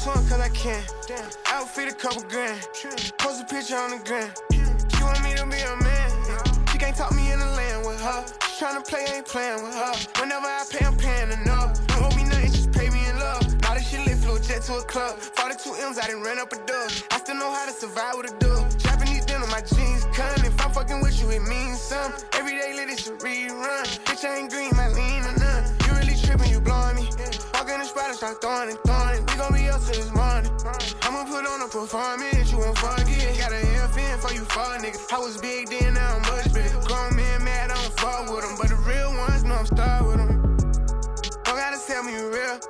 to him cause I can. Outfit a couple grand. Post a picture on the gram. She want me to be a man. She can't talk me in the land with her. She tryna play, I ain't playing with her. Whenever I pay, I'm paying enough. Don't owe me nothing, just pay me in love. Now this shit lit, flew a jet to a club. 42 M's, I done ran up a dub. I still know how to survive with a dub. Japanese denim, my jeans cutting. If I'm fucking with you, it means something. Every day lit, it's a rerun. Bitch, I ain't green, my lean or none. You really tripping, you blowing me. Walk in the spot and start throwing it. We gon' be up till this morning. I'ma put on a performance, you won't forget. Got an FN for you fuck niggas. I was big then, now I'm much bigger. Grown man mad, I don't fuck with them. But the real ones know I'm star with them. Don't gotta tell me you real.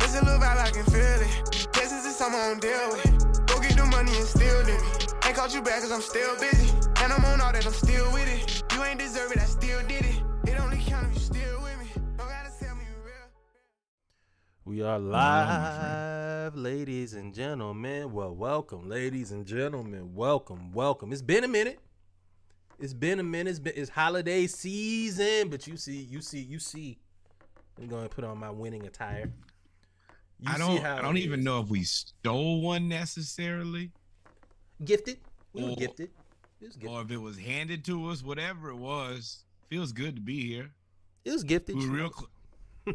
It's a little vibe, I can feel it. Guess this is something I don't deal with. Go get the money and steal it. Ain't called you back cause I'm still busy. And I'm on all that, I'm still with it. You ain't deserve it, I still did it. It only count if you still with me. Don't gotta tell me you real. We are live, ladies and gentlemen. Well, welcome, ladies and gentlemen. Welcome. It's been a minute. It's holiday season, but you see. I'm going to put on my winning attire. I don't even know if we stole one necessarily. Gifted. We were gifted. It was gifted. Or if it was handed to us, whatever it was. Feels good to be here. It was gifted. We were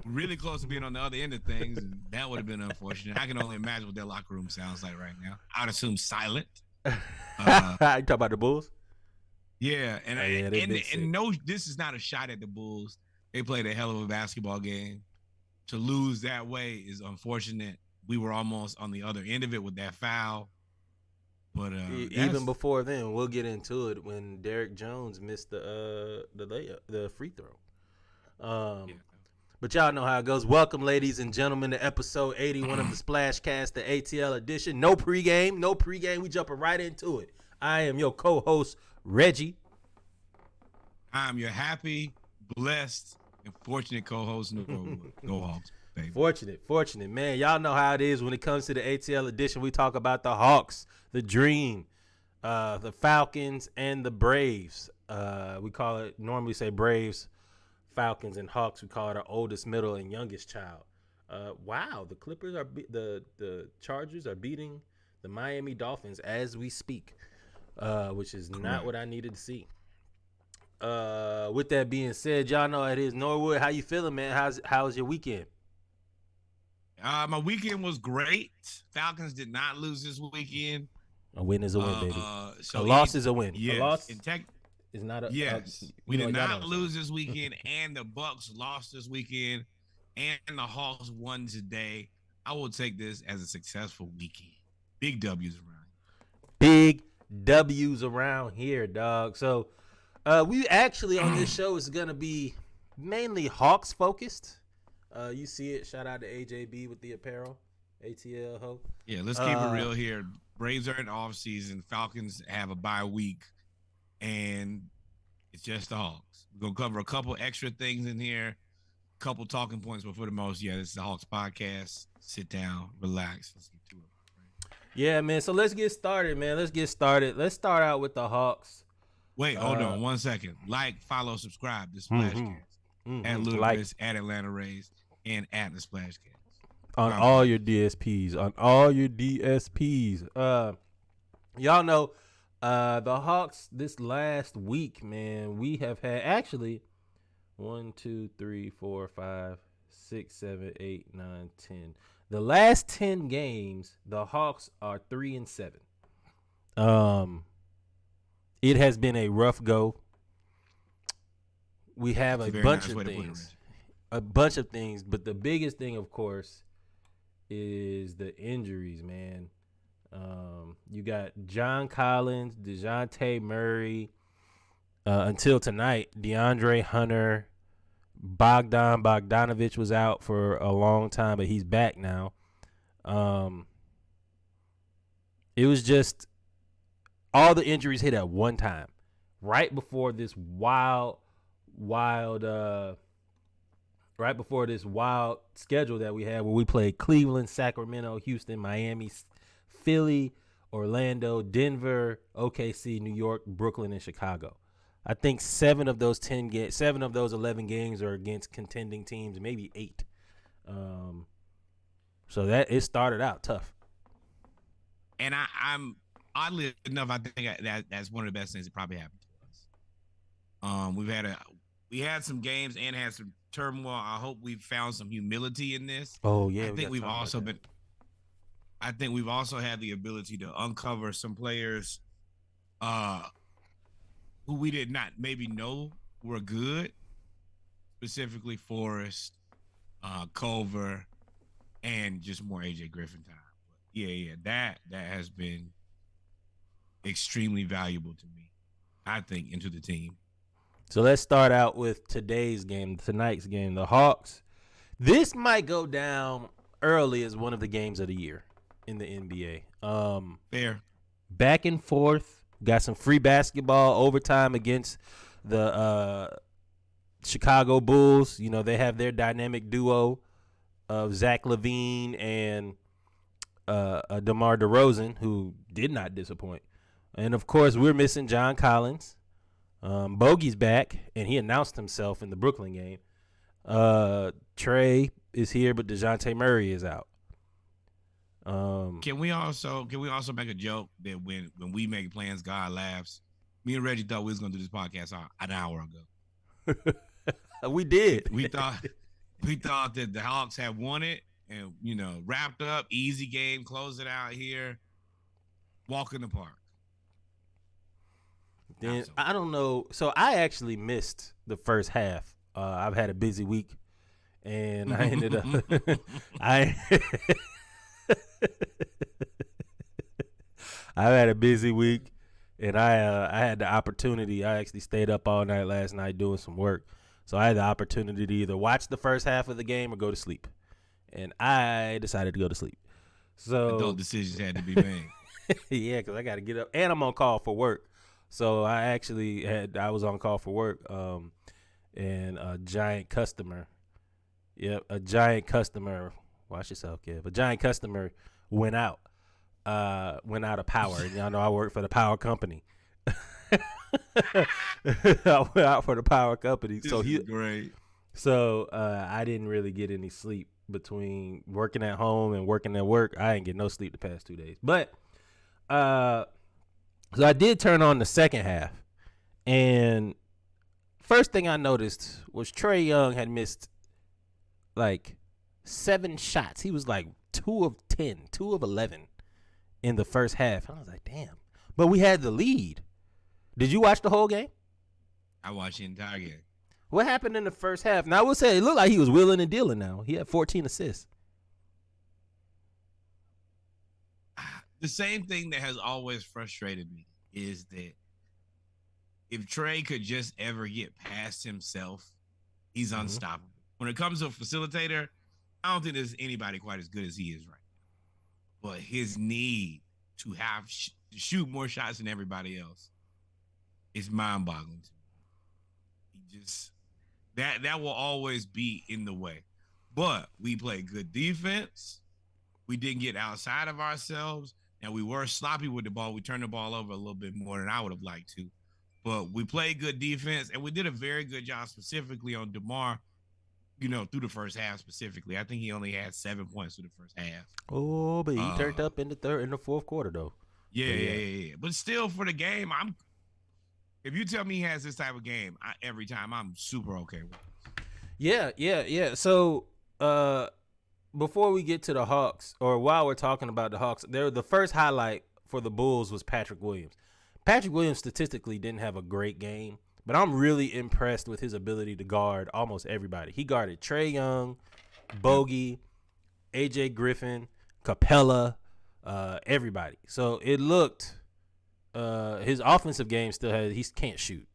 really close to being on the other end of things, and that would have been unfortunate. I can only imagine what their locker room sounds like right now. I'd assume silent. You talk about the Bulls? Yeah, and no, this is not a shot at the Bulls. They played a hell of a basketball game. To lose that way is unfortunate. We were almost on the other end of it with that foul. But even before then, we'll get into it when Derrick Jones missed the layup, the free throw. But y'all know how it goes. Welcome, ladies and gentlemen, to episode 81 of the Splashcast, the ATL edition. No pregame. We jumping right into it. I am your co-host, Reggie. I'm your happy, blessed, and fortunate co-host. Go Hawks, baby. Fortunate, man. Y'all know how it is when it comes to the ATL edition. We talk about the Hawks, the Dream, the Falcons, and the Braves. We normally say Braves, Falcons, and Hawks. We call it our oldest, middle, and youngest child. Wow, the Clippers the Chargers are beating the Miami Dolphins as we speak, which is not what I needed to see. With that being said, y'all know it is Norwood. How you feeling, man? How's your weekend? My weekend was great. Falcons did not lose this weekend. A win is a win, baby. So a loss is a win. Yes. A loss is not a yes. We did not lose this weekend, and the Bucks lost this weekend, and the Hawks won today. I will take this as a successful weekend. Big W's around here, dog. So we actually on this show is gonna be mainly Hawks focused. You see it. Shout out to AJB with the apparel. ATL ho. Yeah, let's keep it real here. Braves are in off season. Falcons have a bye week, and it's just the Hawks. We're gonna cover a couple extra things in here, a couple talking points, but for the most, this is the Hawks podcast. Sit down, relax. Let's get to it. Right? Yeah, man. So let's get started, man. Let's start out with the Hawks. Wait, hold on 1 second. Like, follow, subscribe to Splashcast at Ludacris, at Atlanta Rays, and at the Splashcast. On all your DSPs. Y'all know the Hawks this last week, man, we have had actually 1, 2, 3, 4, 5, 6, 7, 8, 9, 10. The last 10 games, the Hawks are 3-7. It has been a rough go. We have a bunch of things, but the biggest thing, of course, is the injuries, man. You got John Collins, DeJounte Murray, until tonight, DeAndre Hunter, Bogdanovich was out for a long time, but he's back now. It was just all the injuries hit at one time, right before this wild schedule that we had, where we played Cleveland, Sacramento, Houston, Miami, Philly, Orlando, Denver, OKC, New York, Brooklyn, and Chicago. I think 7 of those 11 games are against contending teams, maybe 8. So that it started out tough. And I'm oddly enough, I think that's one of the best things that probably happened to us. We had some games and had some turmoil. I hope we've found some humility in this. Oh yeah, I think we've also had the ability to uncover some players who we did not maybe know were good, specifically Forrest, Culver, and just more AJ Griffin time. But yeah, that has been extremely valuable to me, I think, into the team. So let's start out with tonight's game, the Hawks. This might go down early as one of the games of the year in the NBA. Fair. Back and forth. Got some free basketball overtime against the Chicago Bulls. You know, they have their dynamic duo of Zach LaVine and DeMar DeRozan, who did not disappoint. And, of course, we're missing John Collins. Bogey's back, and he announced himself in the Brooklyn game. Trey is here, but DeJounte Murray is out. Can we also make a joke that when we make plans, God laughs? Me and Reggie thought we was gonna do this podcast an hour ago. We did. We thought that the Hawks had won it and wrapped up, easy game, close it out here, walk in the park. Then I don't know. So I actually missed the first half. I've had a busy week, and I ended up I've had a busy week, and I had the opportunity. I actually stayed up all night last night doing some work, so I had the opportunity to either watch the first half of the game or go to sleep, and I decided to go to sleep. So those decisions had to be made. Yeah, because I got to get up, and I'm on call for work. So I was on call for work, and a giant customer. Yep, a giant customer. Watch yourself, Kev. A giant customer went out of power. And y'all know I work for the power company. I went out for the power company. This is great. So I didn't really get any sleep between working at home and working at work. I didn't get no sleep the past 2 days. But so I did turn on the second half, and first thing I noticed was Trae Young had missed like 7 shots. He was like 2 of 10, 2 of 11 in the first half. I was like, damn. But we had the lead. Did you watch the whole game? I watched the entire game. What happened in the first half? Now, I will say it looked like he was wheeling and dealing now. He had 14 assists. The same thing that has always frustrated me is that if Trey could just ever get past himself, he's unstoppable. When it comes to a facilitator, I don't think there's anybody quite as good as he is right now. But his need to have shoot more shots than everybody else is mind-boggling to me. He just that will always be in the way. But we played good defense. We didn't get outside of ourselves. And we were sloppy with the ball. We turned the ball over a little bit more than I would have liked to. But we played good defense, and we did a very good job specifically on DeMar, through the first half specifically. I think he only had 7 points through the first half. Oh, but he turned up in the fourth quarter, though. Yeah. But still, for the game, if you tell me he has this type of game every time, I'm super okay with it. Yeah. So, before we get to the Hawks, or while we're talking about the Hawks, the first highlight for the Bulls was Patrick Williams. Patrick Williams statistically didn't have a great game, but I'm really impressed with his ability to guard almost everybody. He guarded Trae Young, Bogey, AJ Griffin, Capella, everybody. So it looked his offensive game he can't shoot,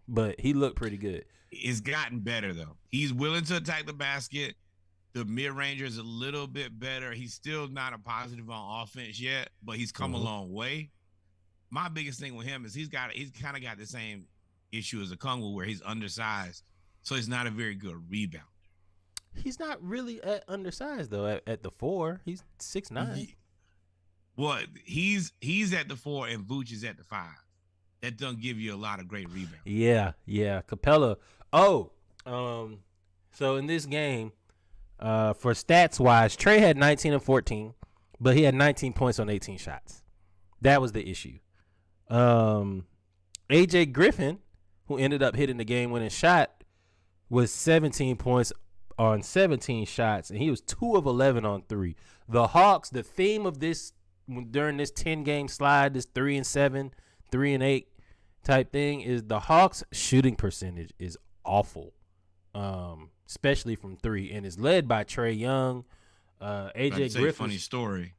but he looked pretty good. It's gotten better, though. He's willing to attack the basket. The mid-ranger is a little bit better. He's still not a positive on offense yet, but he's come a long way. My biggest thing with him is he's kind of got the same issue as Okongwu, where he's undersized, so he's not a very good rebounder. He's not really undersized though. At the 4, he's 6'9". Well, he's at the 4 and Vooch is at the 5. That doesn't give you a lot of great rebounds. Yeah. Capella. So in this game, for stats wise, Trey had 19 and 14, but he had 19 points on 18 shots. That was the issue. AJ Griffin, who ended up hitting the game-winning shot, was 17 points on 17 shots, and he was 2 of 11 on 3. The Hawks, the theme of this during this 10-game slide, this 3-7, 3-8 type thing, is the Hawks' shooting percentage is awful, especially from 3, and it's led by Trae Young. AJ Griffin. Funny story.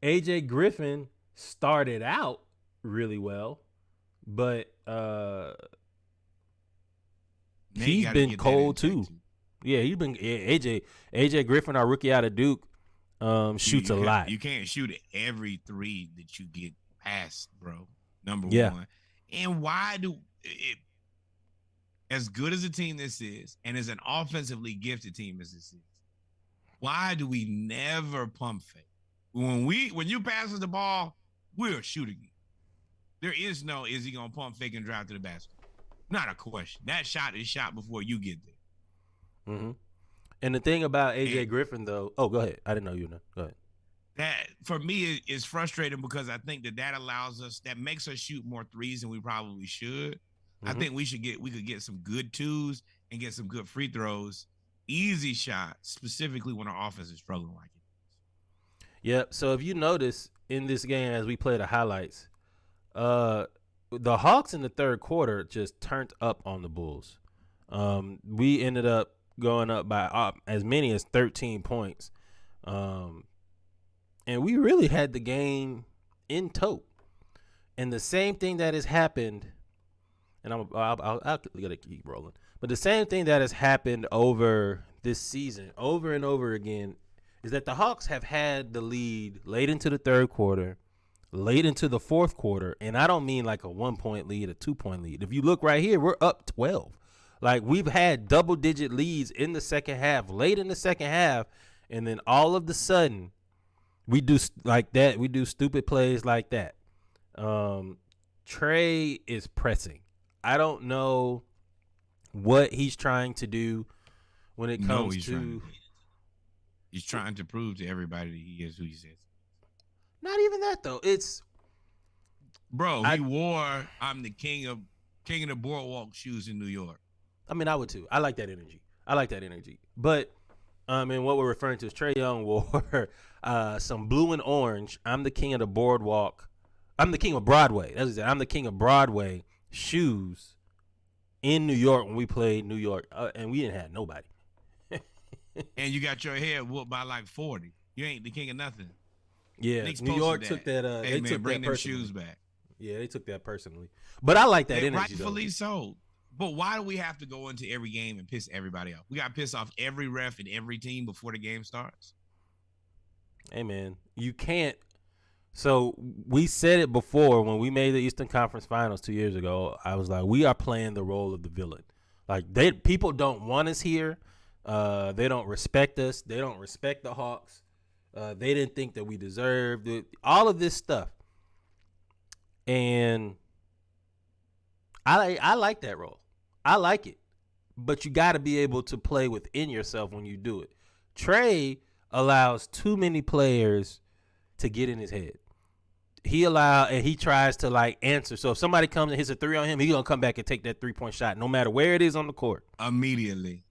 AJ Griffin started out really well, but he's been cold too. Yeah, he's been AJ Griffin, our rookie out of Duke, shoots a lot. You can't shoot every 3 that you get past, bro. Number one. And why do it, as good as a team this is, and as an offensively gifted team as this is, why do we never pump fake? When you pass us the ball, we're shooting it. There is no, is he gonna pump fake and drive to the basket? Not a question. That shot is shot before you get there. Mm-hmm. And the thing about AJ Griffin, though, go ahead. I didn't know you know. Go ahead. That for me is frustrating because I think that allows us, that makes us shoot more threes than we probably should. Mm-hmm. I think we could get some good 2s and get some good free throws, easy shots, specifically when our offense is struggling like it. Yep. So if you notice in this game as we play the highlights, the Hawks in the third quarter just turned up on the Bulls. We ended up going up by as many as 13 points. And we really had the game in tow. And the same thing that has happened, and I'll gotta keep rolling, but the same thing that has happened over this season, over and over again, is that the Hawks have had the lead late into the third quarter, late into the fourth quarter, and I don't mean like a 1-point lead, a 2-point lead. If you look right here, we're up 12. Like, we've had double-digit leads in the second half, late in the second half, and then all of a sudden, we do like that. We do stupid plays like that. Trae is pressing. I don't know what he's trying to do when it comes to. He's trying to prove to everybody that he is who he says. Not even that though. It's he wore "I'm the king of the boardwalk" shoes in New York. I mean, I would too. I like that energy. But and what we're referring to is Trae Young wore some blue and orange "I'm the king of the boardwalk." I'm the king of Broadway. That's what he said. I'm the king of Broadway shoes in New York when we played New York, and we didn't have nobody. And you got your head whooped by like 40. You ain't the king of nothing. Yeah, New York took that. Hey, they took bring that them shoes back. Yeah, they took that personally. But I like that energy. Rightfully so. But why do we have to go into every game and piss everybody off? We got to piss off every ref and every team before the game starts. Hey, man, you can't. So we said it before when we made the Eastern Conference Finals 2 years ago. I was like, we are playing the role of the villain. Like, people don't want us here. They don't respect us. They don't respect the Hawks. They didn't think that we deserved it. All of this stuff. And I like that role. I like it. But you got to be able to play within yourself when you do it. Trae allows too many players to get in his head. He tries to like answer. So if somebody comes and hits a 3 on him, he's going to come back and take that 3-point shot no matter where it is on the court. Immediately.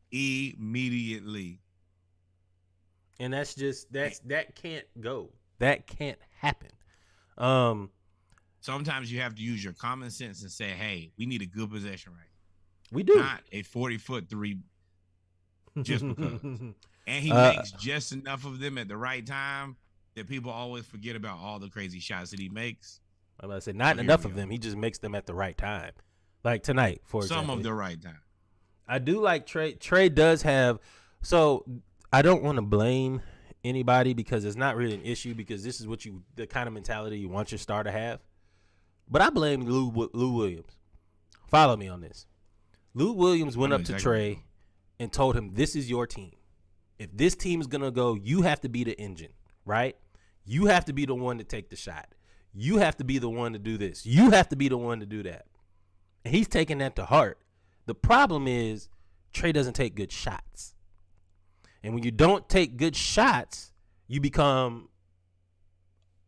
And that's just that can't go. That can't happen. Sometimes you have to use your common sense and say, hey, we need a good possession right. We do. Not a 40-foot 3 just because. And he makes just enough of them at the right time that people always forget about all the crazy shots that he makes. I'm about to say, not enough of them. He just makes them at the right time. Like tonight, for example. Some of the right time. I do like Trae. Trae does have – so I don't want to blame anybody because it's not really an issue because this is the kind of mentality you want your star to have. But I blame Lou Williams. Follow me on this. Lou Williams went up to Trae and told him, this is your team. If this team is going to go, you have to be the engine, right? You have to be the one to take the shot. You have to be the one to do this. You have to be the one to do that. And he's taking that to heart. The problem is Trae doesn't take good shots. And when you don't take good shots, you become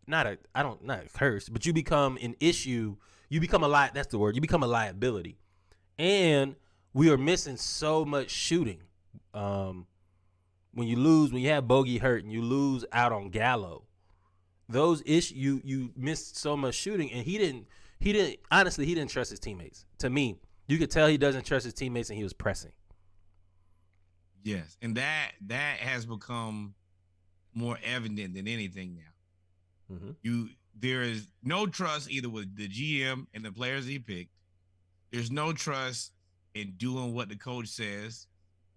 not a curse, but you become an issue. You become that's the word. You become a liability. And we are missing so much shooting. When you have Bogey hurt and you lose out on Gallo, those issues you missed so much shooting, and he didn't trust his teammates. To me, you could tell he doesn't trust his teammates, and he was pressing. Yes, and that has become more evident than anything now. Mm-hmm. There is no trust either with the GM and the players he picked. There's no trust in doing what the coach says.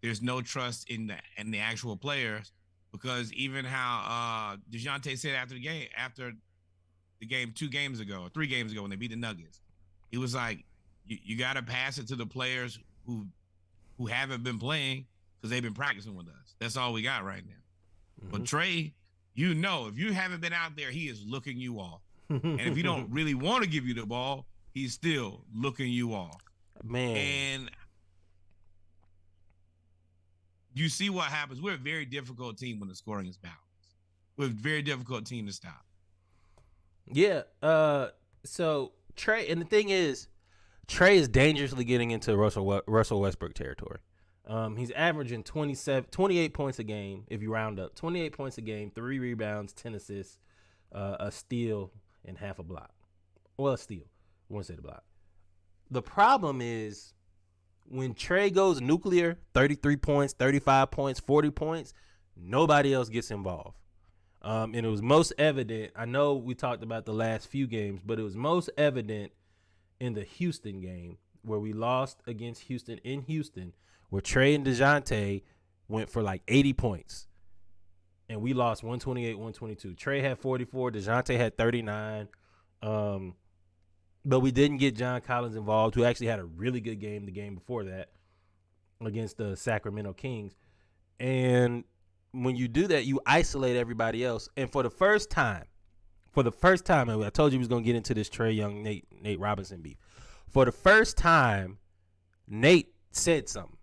There's no trust in the actual players, because even how DeJounte said after the game 2 games ago or 3 games ago when they beat the Nuggets, he was like, you got to pass it to the players who haven't been playing because they've been practicing with us. That's all we got right now. Mm-hmm. But Trey, if you haven't been out there, he is looking you off. And if he don't really want to give you the ball, he's still looking you off. Man. And you see what happens. We're a very difficult team when the scoring is balanced. We're a very difficult team to stop. Yeah. So Trey, and the thing is, Trey is dangerously getting into Russell Westbrook territory. He's averaging 28 points a game, if you round up. 28 points a game, 3 rebounds, 10 assists, a steal, and half a block. Well, a steal. I won't say the block. The problem is when Trey goes nuclear, 33 points, 35 points, 40 points, nobody else gets involved. And it was most evident. I know we talked about the last few games, but it was most evident in the Houston game where we lost against Houston in Houston, where Trey and DeJounte went for like 80 points. And we lost 128-122. Trey had 44. DeJounte had 39. But we didn't get John Collins involved, who actually had a really good game the game before that against the Sacramento Kings. And when you do that, you isolate everybody else. And for the first time, and I told you we was going to get into this Trey Young, Nate Robinson beef. For the first time, Nate said something.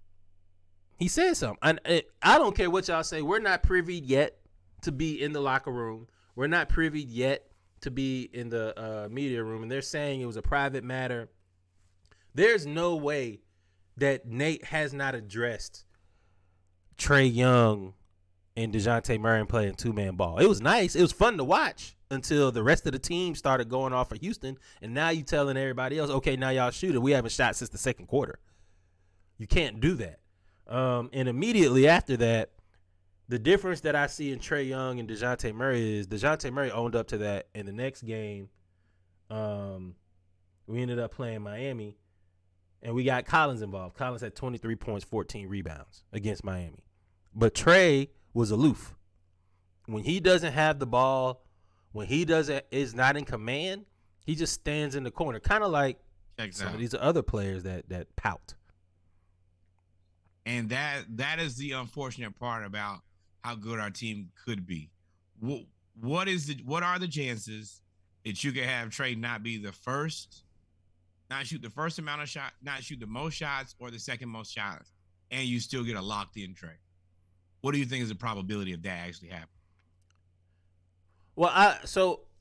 He said something. And I don't care what y'all say. We're not privy yet to be in the locker room. We're not privy yet to be in the media room. And they're saying it was a private matter. There's no way that Nate has not addressed Trey Young and DeJounte Murray playing 2-man ball. It was nice. It was fun to watch until the rest of the team started going off for Houston. And now you telling everybody else, okay, now y'all shoot it. We haven't shot since the second quarter. You can't do that. And immediately after that, the difference that I see in Trey Young and DeJounte Murray is DeJounte Murray owned up to that. In the next game, we ended up playing Miami, and we got Collins involved. Collins had 23 points, 14 rebounds against Miami. But Trey was aloof. When he doesn't have the ball, when he is not in command, he just stands in the corner, kind of like some of these other players that pout. And that is the unfortunate part about how good our team could be. What are the chances that you could have Trey not be the first, not shoot the first amount of shots, not shoot the most shots or the second most shots, and you still get a locked-in Trey? What do you think is the probability of that actually happening? Well,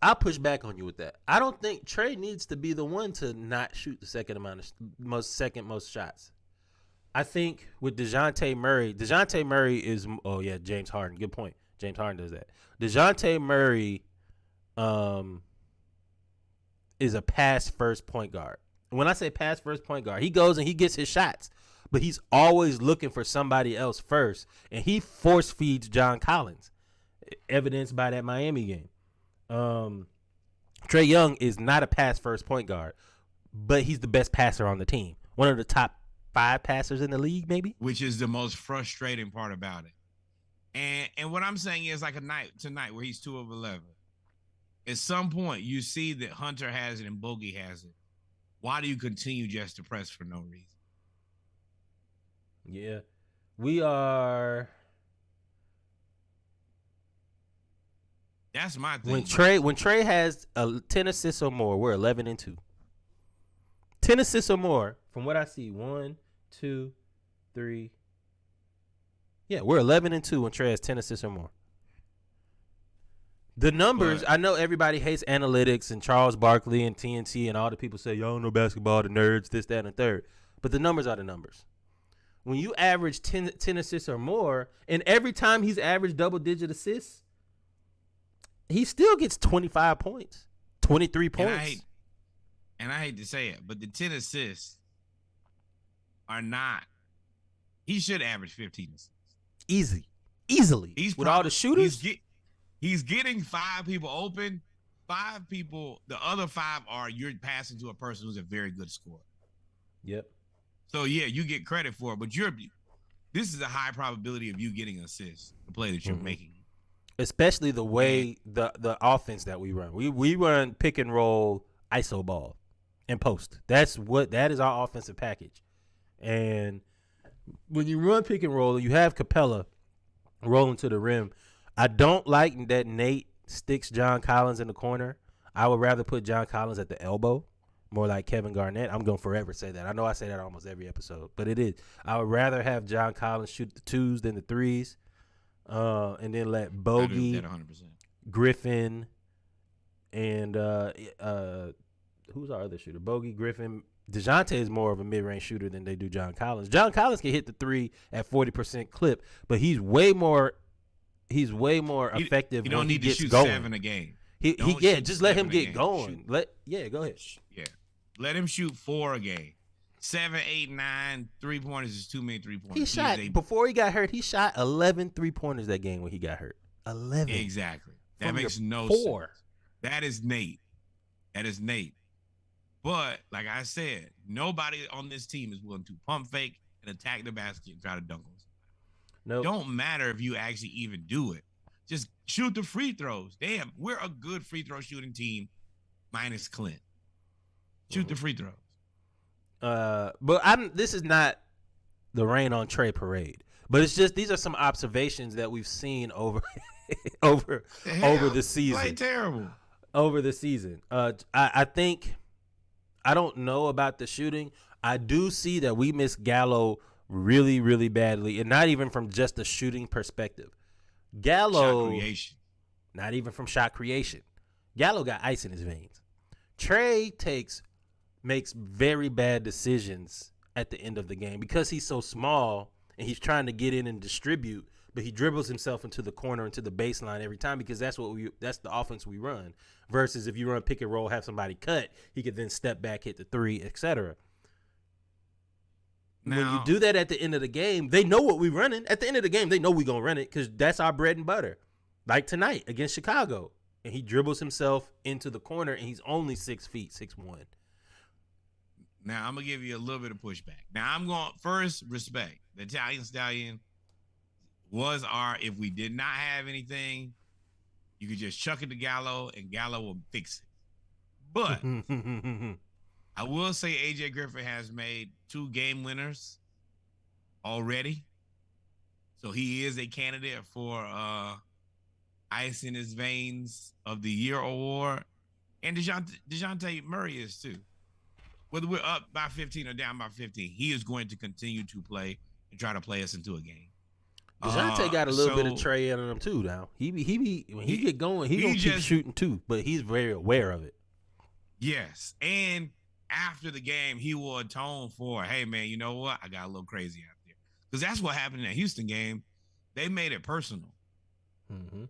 I'll push back on you with that. I don't think Trey needs to be the one to not shoot the second most shots. I think with DeJounte Murray is, James Harden. Good point. James Harden does that. DeJounte Murray is a pass-first point guard. When I say pass-first point guard, he goes and he gets his shots, but he's always looking for somebody else first, and he force-feeds John Collins, evidenced by that Miami game. Trey Young is not a pass-first point guard, but he's the best passer on the team. One of the top 5 passers in the league, maybe. Which is the most frustrating part about it. And what I'm saying is, like a night tonight where he's 2 of 11. At some point, you see that Hunter has it and Bogey has it. Why do you continue just to press for no reason? Yeah. We are. That's my thing. When Trey has 10 assists or more, we're 11-2. 10 assists or more, from what I see, 1, 2, 3. Yeah, we're 11-2 when Trey has 10 assists or more. The numbers, I know everybody hates analytics and Charles Barkley and TNT and all the people say, y'all don't know basketball, the nerds, this, that, and the third. But the numbers are the numbers. When you average 10 assists or more, and every time he's averaged double-digit assists, he still gets 25 points, 23 points. And I hate to say it, but the 10 assists are not – he should average 15 assists. Easily. With all the shooters. He's getting 5 people open. 5 people, the other 5 are you're passing to a person who's a very good scorer. Yep. So, yeah, you get credit for it, but this is a high probability of you getting assists, the play that you're making. Especially the way the offense that we run. We run pick and roll iso ball and post. That is our offensive package. And when you run pick and roll and you have Capella rolling to the rim, I don't like that Nate sticks John Collins in the corner. I would rather put John Collins at the elbow, more like Kevin Garnett. I'm going to forever say that. I know I say that almost every episode, but it is. I would rather have John Collins shoot the 2s than the 3s, and then let Bogey, 100%. Griffin, and who's our other shooter? Bogey, Griffin. DeJounte is more of a mid-range shooter than they do John Collins. John Collins can hit the 3 at 40% clip, but he's way more effective. You don't need to shoot going. 7 a game. Just let him get going. Go ahead. Yeah, let him shoot 4 a game. 7, 8, 9 3-pointers is too many 3-pointers. He shot before he got hurt. He shot 11 3-pointers that game when he got hurt. 11. Exactly. That makes no 4. sense. That is Nate. But like I said, nobody on this team is willing to pump fake and attack the basket and try to dunk on. No, Don't matter if you actually even do it. Just shoot the free throws. Damn, we're a good free throw shooting team, minus Clint. Shoot the free throws. But this is not the rain on Trey parade. But it's just these are some observations that we've seen over the season. Play terrible. Over the season. I think I don't know about the shooting. I do see that we miss Gallo really, really badly, and not even from just the shooting perspective. Gallo, shot creation. Not even from shot creation. Gallo got ice in his veins. Trey makes very bad decisions at the end of the game because he's so small and he's trying to get in and distribute, but he dribbles himself into the corner, into the baseline every time because that's the offense we run. Versus if you run pick and roll, have somebody cut, he could then step back, hit the 3, etc. When you do that at the end of the game, they know what we're running. At the end of the game, they know we're going to run it because that's our bread and butter. Like tonight against Chicago. And he dribbles himself into the corner, and he's only 6 feet, 6'1". Now, I'm going to give you a little bit of pushback. Now, I'm going first respect. The Italian Stallion was if we did not have anything, you could just chuck it to Gallo, and Gallo will fix it. But I will say AJ Griffin has made 2 game winners already. So he is a candidate for Ice in His Veins of the Year award. And DeJounte Murray is too. Whether we're up by 15 or down by 15, he is going to continue to play and try to play us into a game. DeJounte got a little bit of Trey in him too now. When he get going, he gonna keep shooting too, but he's very aware of it. Yes. And after the game, he will atone for, hey, man, you know what? I got a little crazy out there. Because that's what happened in that Houston game. They made it personal. Mm-hmm.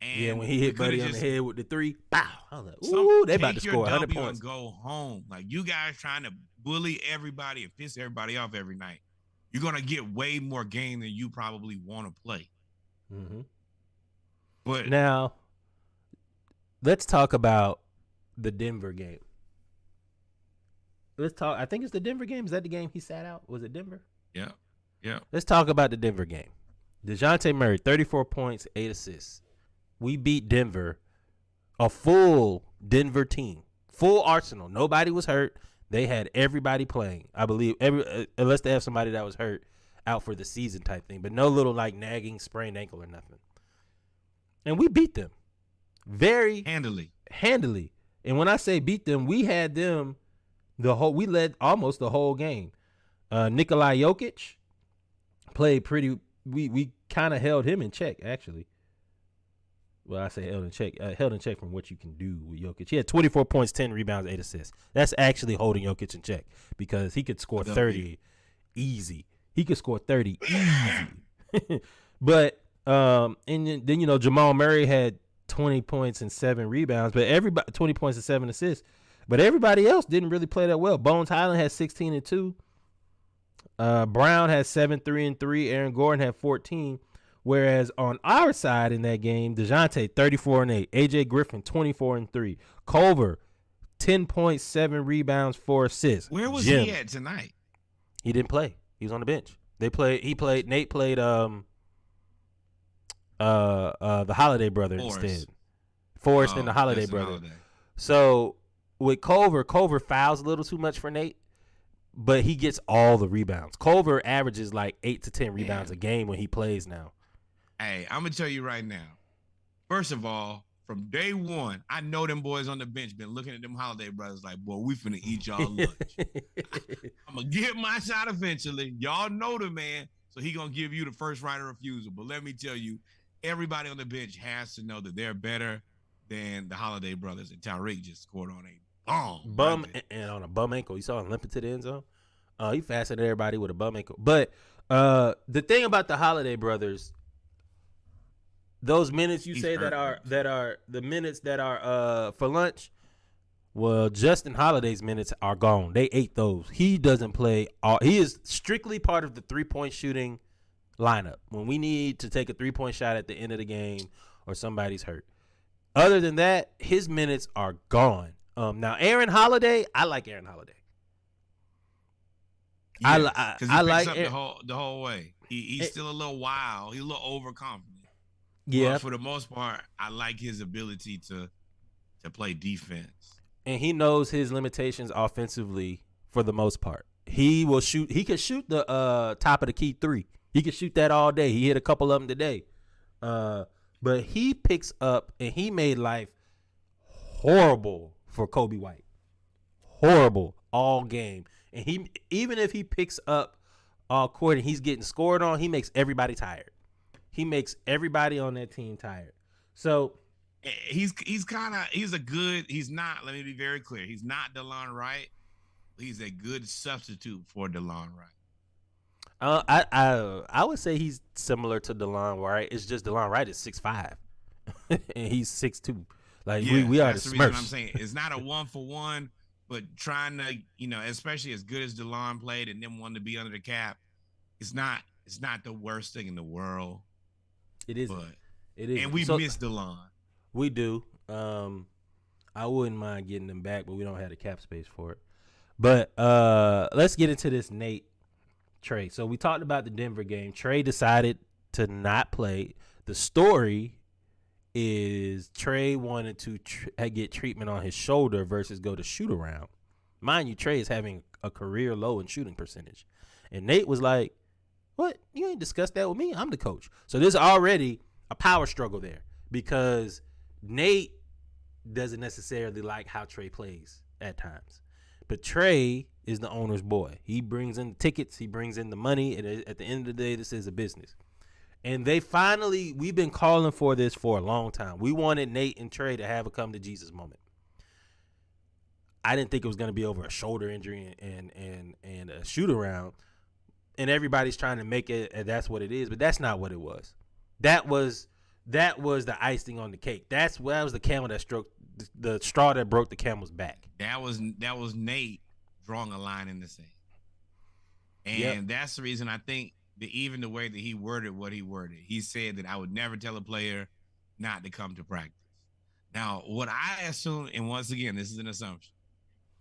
And when he hit Buddy on the head with the 3, pow. I was like, ooh, they about to score 100 points. And go home. Like, you guys trying to bully everybody and piss everybody off every night. You're going to get way more game than you probably want to play. Mm-hmm. But now, let's talk about the Denver game. I think it's the Denver game. Is that the game he sat out? Was it Denver? Yeah. Let's talk about the Denver game. DeJounte Murray, 34 points, 8 assists. We beat Denver, a full Denver team, full arsenal. Nobody was hurt. They had everybody playing. I believe unless they have somebody that was hurt out for the season type thing, but no little like nagging sprained ankle or nothing. And we beat them very handily. And when I say beat them, we had them we led almost the whole game. Nikolai Jokic played pretty. We kind of held him in check actually. Well, I say held in check from what you can do with Jokic. He had 24 points, 10 rebounds, 8 assists. That's actually holding Jokic in check because he could score 30 easy. He could score 30 easy. But and then Jamal Murray had 20 points and 7 rebounds, but everybody 20 points and 7 assists. But everybody else didn't really play that well. Bones Highland had 16 and 2. Brown had 7, 3 and 3. Aaron Gordon had 14. Whereas on our side in that game, DeJounte 34 and 8, AJ Griffin 24 and 3, Culver 10.7 rebounds, 4 assists. Where was he at tonight? He didn't play. He was on the bench. Nate played the Holiday brother instead. Forrest and the Holiday brother. So with Culver fouls a little too much for Nate, but he gets all the rebounds. Culver averages like 8 to 10 rebounds a game when he plays now. Hey, I'm going to tell you right now. First of all, from day one, I know them boys on the bench been looking at them Holiday brothers like, boy, we finna eat y'all lunch. I'm going to get my shot eventually. Y'all know the man, so he going to give you the first right of refusal. But let me tell you, everybody on the bench has to know that they're better than the Holiday brothers. And Tyreek just scored on a bum and on a bum ankle. You saw him limping to the end zone. He fastened everybody with a bum ankle. But the thing about the Holiday brothers, those minutes you say that are the minutes that are for lunch, well, Justin Holiday's minutes are gone. They ate those. He doesn't play. He is strictly part of the 3-point shooting lineup when we need to take a 3-point shot at the end of the game or somebody's hurt. Other than that, his minutes are gone. Now Aaron Holiday, I like Aaron Holiday. Yeah, I like up the whole way. He's still a little wild. He's a little overconfident. Yeah, but for the most part, I like his ability to play defense. And he knows his limitations offensively for the most part. He will shoot. He can shoot the top of the key 3. He can shoot that all day. He hit a couple of them today. But he picks up, and he made life horrible for Kobe White. Horrible all game. And he, even if he picks up all court and he's getting scored on, he makes everybody tired. He makes everybody on that team tired. So he's not, let me be very clear. He's not DeLon Wright. He's a good substitute for DeLon Wright. I would say he's similar to DeLon Wright. It's just DeLon Wright is 6'5", and he's 6'2". Like we are the Smurfs. Reason I'm saying it's not a 1-for-1, but trying to, especially as good as DeLon played and then wanting to be under the cap, it's not the worst thing in the world. It isn't. But, it is. And we miss DeLon. We do. I wouldn't mind getting them back, but we don't have the cap space for it. But let's get into this Nate trade. So we talked about the Denver game. Trey decided to not play. The story is Trey wanted to get treatment on his shoulder versus go to shoot around. Mind you, Trey is having a career low in shooting percentage. And Nate was like, what? You ain't discussed that with me. I'm the coach. So there's already a power struggle there because Nate doesn't necessarily like how Trey plays at times. But Trey is the owner's boy. He brings in the tickets. He brings in the money. And at the end of the day, this is a business. And we've been calling for this for a long time. We wanted Nate and Trey to have a come to Jesus moment. I didn't think it was going to be over a shoulder injury and a shoot around. And everybody's trying to make it, and that's what it is. But that's not what it was. That was the icing on the cake. That was the camel that stroked the straw that broke the camel's back. That was Nate drawing a line in the sand. And that's the reason I think that even the way that he worded what he worded, he said that I would never tell a player not to come to practice. Now, what I assume, and once again, this is an assumption,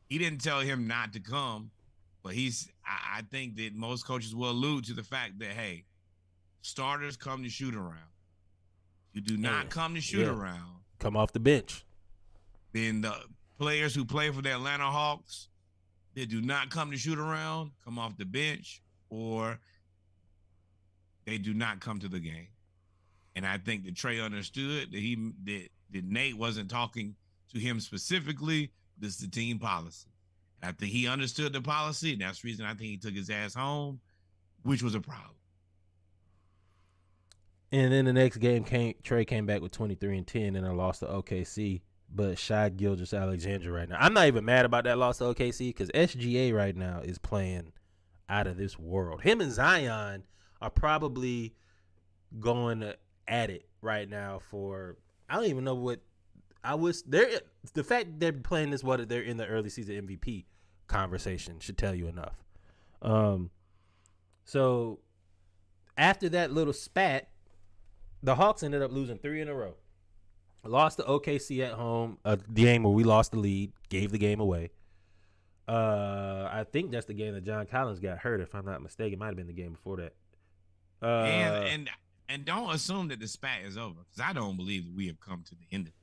he didn't tell him not to come, but I think that most coaches will allude to the fact that, hey, starters come to shoot around. You do not come to shoot around. Come off the bench. Then the players who play for the Atlanta Hawks, they do not come to shoot around, come off the bench, or they do not come to the game. And I think that Trey understood that that Nate wasn't talking to him specifically. This is the team policy. And I think he understood the policy, and that's the reason I think he took his ass home, which was a problem. And then the next game, Trey came back with 23 and 10, and I lost to OKC. But Shai Gilgeous-Alexander right now. I'm not even mad about that loss to OKC because SGA right now is playing out of this world. Him and Zion are probably going at it right now for, I don't even know what I was. The fact they're playing this, what they're in the early season MVP conversation should tell you enough. So after that little spat, the Hawks ended up losing 3 in a row. Lost to OKC at home, a game where we lost the lead, gave the game away. I think that's the game that John Collins got hurt, if I'm not mistaken. It might have been the game before that. And don't assume that the spat is over, because I don't believe that we have come to the end of it.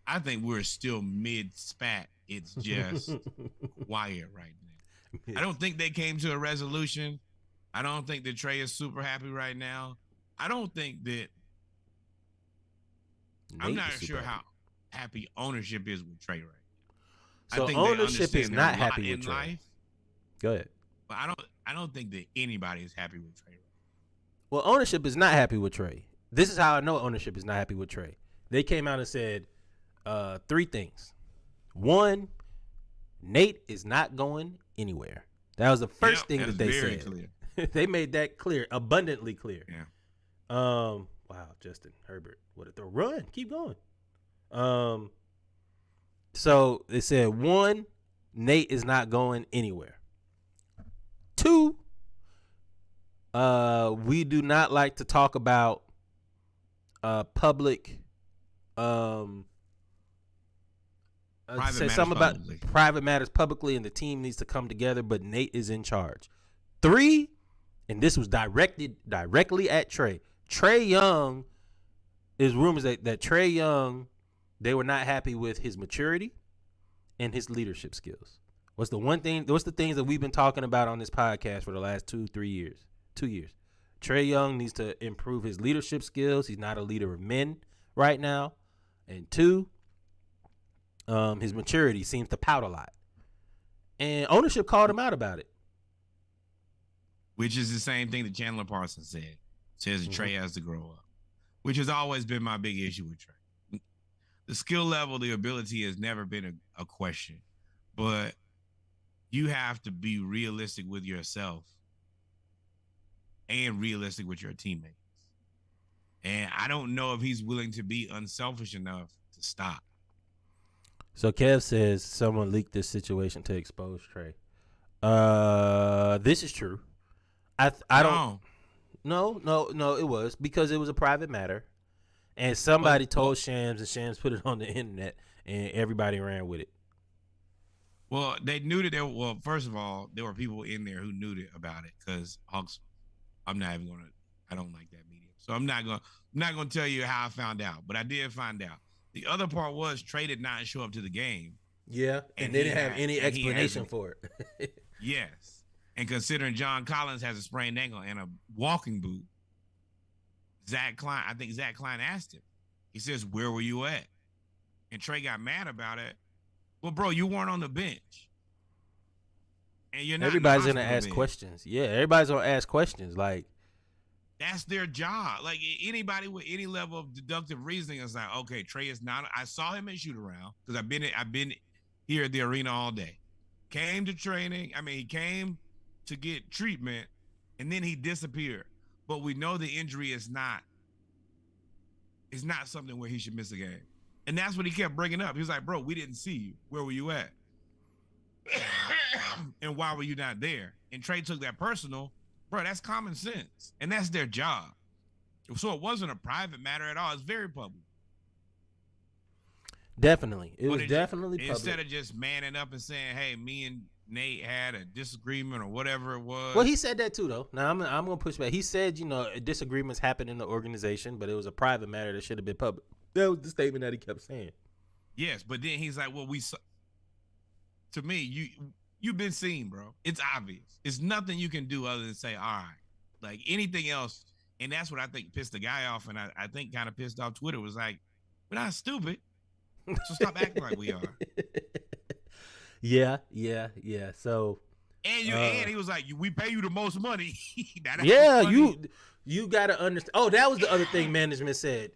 I think we're still mid-spat. It's just quiet right now. I don't think they came to a resolution. I don't think that Trey is super happy right now. I don't think that I'm not sure how happy ownership is with Trey right now. So I think ownership is not happy with Trey. Life, Go ahead. but I don't think that anybody is happy with Trey right now. Well, ownership is not happy with Trey. This is how I know ownership is not happy with Trey. They came out and said 3 things. 1, Nate is not going anywhere. That was the first thing that they said. Clear. They made that clear, abundantly clear. Yeah. Wow, Justin Herbert, what a throw! Run, keep going. So they said 1, Nate is not going anywhere. 2, we do not like to talk about public. Say something about private matters publicly, and the team needs to come together. But Nate is in charge. 3, and this was directly at Trey. Trae Young, is rumors that Trae Young, they were not happy with his maturity and his leadership skills. What's the things that we've been talking about on this podcast for the last 2 years? Trae Young needs to improve his leadership skills. He's not a leader of men right now. And 2, his maturity seems to pout a lot. And ownership called him out about it. Which is the same thing that Chandler Parsons said. Says that Trey has to grow up, which has always been my big issue with Trey. The skill level, the ability has never been a question, but you have to be realistic with yourself and realistic with your teammates. And I don't know if he's willing to be unselfish enough to stop. So Kev says someone leaked this situation to expose Trey. This is true. I don't. No, it was because it was a private matter, and somebody told Shams, and Shams put it on the internet, and everybody ran with it. Well, they knew that first of all, there were people in there who knew about it because Hawks. I don't like that medium, so I'm not gonna tell you how I found out, but I did find out. The other part was Trey did not show up to the game. Yeah, and they didn't have any explanation for it. Yes. And considering John Collins has a sprained ankle and a walking boot, I think Zach Klein asked him. He says, "Where were you at?" And Trey got mad about it. Well, bro, you weren't on the bench. And you're not. Everybody's gonna ask questions. Yeah, everybody's gonna ask questions. Like, that's their job. Like anybody with any level of deductive reasoning is like, okay, Trey is not. I saw him at shoot around because I've been here at the arena all day. Came to training. He came to get treatment, and then he disappeared. But we know the injury is not something where he should miss a game. And that's what he kept bringing up. He was like, bro, we didn't see you. Where were you at? And why were you not there? And Trey took that personal. Bro, that's common sense. And that's their job. So it wasn't a private matter at all. It's very public. Definitely. It was definitely public. Instead of just manning up and saying, hey, me and Nate had a disagreement or whatever it was. Well, he said that too, though. Now, I'm going to push back. He said, disagreements happen in the organization, but it was a private matter that should have been public. That was the statement that he kept saying. Yes, but then he's like, well, to me, you've been seen, bro. It's obvious. It's nothing you can do other than say, all right. Like anything else, and that's what I think pissed the guy off, and I think kind of pissed off Twitter, was like, we're not stupid, so stop acting like we are. Yeah. So, and he was like, "We pay you the most money." Yeah, you got to understand. Oh, that was the other thing management said.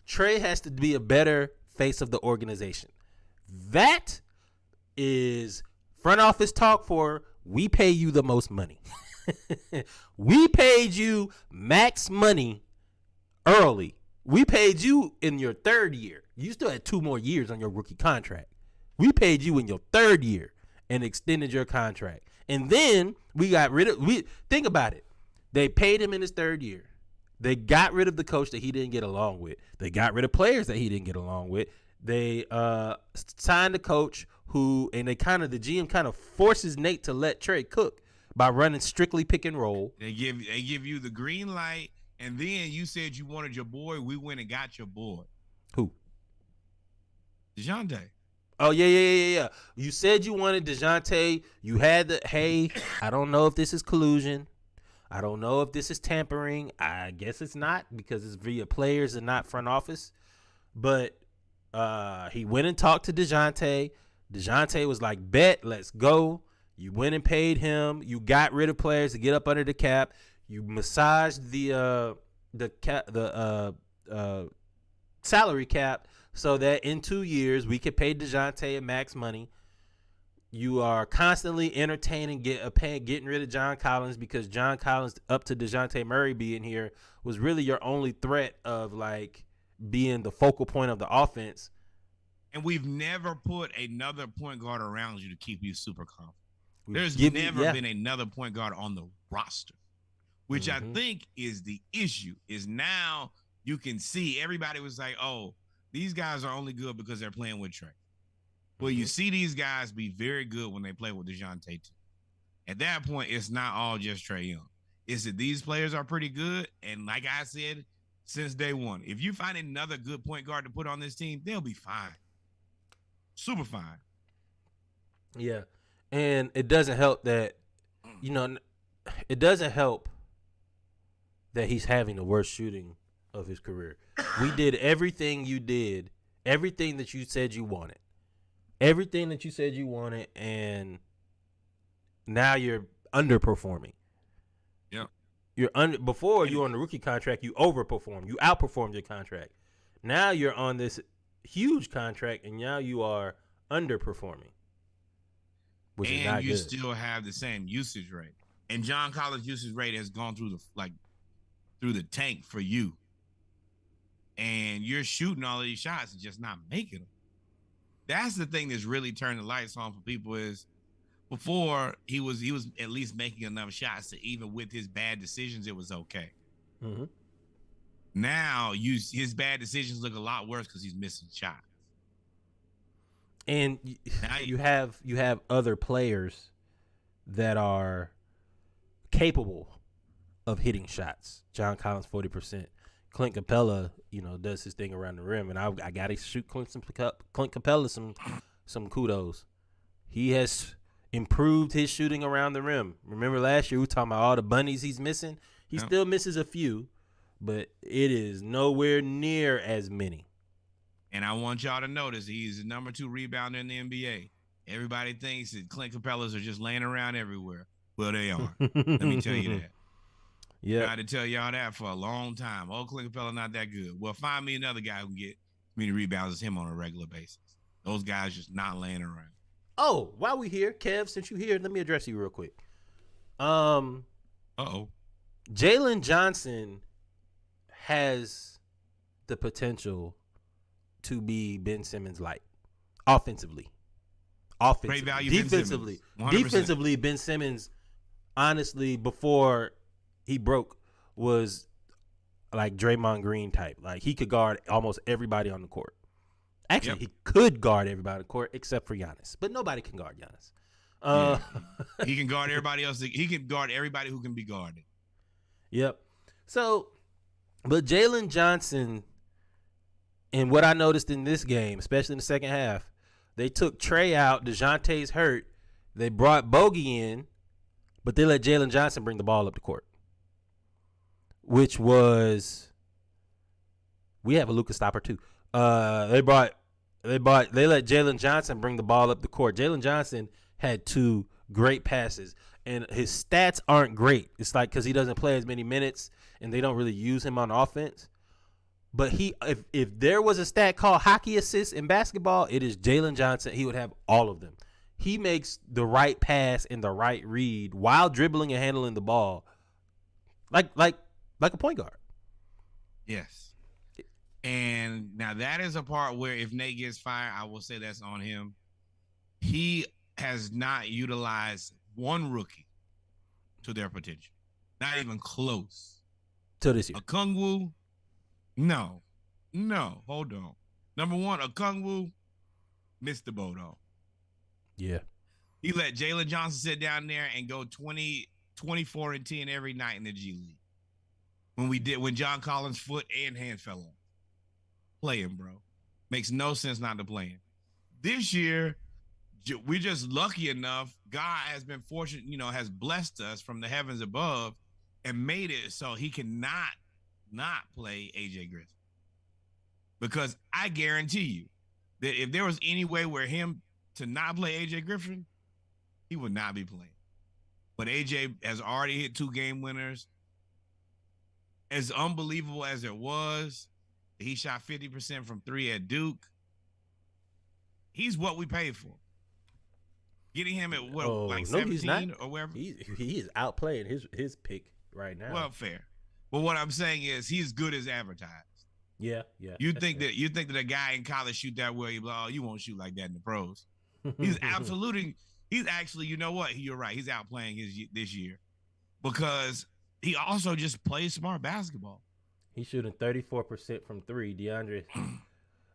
Trey has to be a better face of the organization. That is front office talk for we pay you the most money. We paid you max money early. We paid you in your third year. You still had 2 more years on your rookie contract. We paid you in your third year and extended your contract. And then we got rid of think about it. They paid him in his third year. They got rid of the coach that he didn't get along with. They got rid of players that he didn't get along with. They signed a coach who, and the GM kind of forces Nate to let Trey cook by running strictly pick and roll. They give you the green light, and then you said you wanted your boy. We went and got your boy. Who? DeJounte. Oh, yeah. You said you wanted DeJounte. You had the, hey, I don't know if this is collusion. I don't know if this is tampering. I guess it's not because it's via players and not front office. But he went and talked to DeJounte. DeJounte was like, bet, let's go. You went and paid him. You got rid of players to get up under the cap. You massaged the salary cap so that in 2 years we could pay DeJounte a max money. You are constantly entertaining getting rid of John Collins because John Collins, up to DeJounte Murray being here, was really your only threat of like being the focal point of the offense. And we've never put another point guard around you to keep you super confident. There's never been another point guard on the roster, which I think is the issue. Is now you can see everybody was like, oh, these guys are only good because they're playing with Trey. Well, you see these guys be very good when they play with DeJounte too. At that point, it's not all just Trey Young. It's that these players are pretty good. And like I said, since day one, if you find another good point guard to put on this team, they'll be fine. Super fine. Yeah. And it doesn't help that, it doesn't help that he's having the worst shooting of his career. We did everything you did, everything that you said you wanted. Everything that you said you wanted, and now you're underperforming. Yeah. Before you were on the rookie contract, you overperformed. You outperformed your contract. Now you're on this huge contract, and now you are underperforming. Which is not and you good. Still have the same usage rate. And John Collins' usage rate has gone through the tank for you. And you're shooting all of these shots and just not making them. That's the thing that's really turned the lights on for people is before he was at least making enough shots to even with his bad decisions, it was okay. Mm-hmm. Now his bad decisions look a lot worse because he's missing shots. And you have other players that are capable of hitting shots. John Collins, 40%. Clint Capella, does his thing around the rim, and I got to shoot Clint Capella some kudos. He has improved his shooting around the rim. Remember last year we were talking about all the bunnies he's missing? He still misses a few, but it is nowhere near as many. And I want y'all to notice he's the number 2 rebounder in the NBA. Everybody thinks that Clint Capellas are just laying around everywhere. Well, they are. Let me tell you that. Yeah. I had to tell y'all that for a long time. Oh, Clint Capella not that good. Well, find me another guy who can get as many rebounds as him on a regular basis. Those guys just not laying around. Oh, while we here, Kev, since you here, let me address you real quick. Uh-oh. Jalen Johnson has the potential to be Ben Simmons light offensively. Great value. Defensively. Ben Simmons, 100%. Defensively, Ben Simmons, honestly, before he broke, was like Draymond Green type. Like he could guard almost everybody on the court. Actually, he could guard everybody on the court except for Giannis, but nobody can guard Giannis. He can guard everybody else. He can guard everybody who can be guarded. Yep. So, but Jalen Johnson, and what I noticed in this game, especially in the second half, they took Trey out. DeJounte's hurt. They brought Bogey in, but they let Jalen Johnson bring the ball up the court, which was, we have a Luka stopper too. They let Jalen Johnson bring the ball up the court. Jalen Johnson had 2 great passes, and his stats aren't great. It's like because he doesn't play as many minutes. and they don't really use him on offense. But if there was a stat called hockey assists in basketball, it is Jalen Johnson. He would have all of them. He makes the right pass and the right read while dribbling and handling the ball, like a point guard. Yes. And now that is a part where if Nate gets fired, I will say that's on him. He has not utilized one rookie to their potential. Not even close. Till this year. Okongwu, no, hold on. Number one, Okongwu missed the boat on. Yeah. He let Jalen Johnson sit down there and go 24 and 10 every night in the G League. When John Collins' foot and hand fell off. Play him, bro. Makes no sense not to play him. This year, we're just lucky enough. God has been fortunate, has blessed us from the heavens above and made it so he cannot not play AJ Griffin. Because I guarantee you that if there was any way where him to not play AJ Griffin, he would not be playing. But AJ has already hit 2 game winners. As unbelievable as it was, he shot 50% from 3 at Duke. He's what we paid for. Getting him at 17 or wherever. He is outplaying his pick right now. Well, fair. But what I'm saying is he's good as advertised. Yeah. You think that a guy in college shoot that well, you're like, oh, you won't shoot like that in the pros. He's actually, you know what? You're right. He's outplaying this year because he also just plays smart basketball. He's shooting 34% from 3. DeAndre,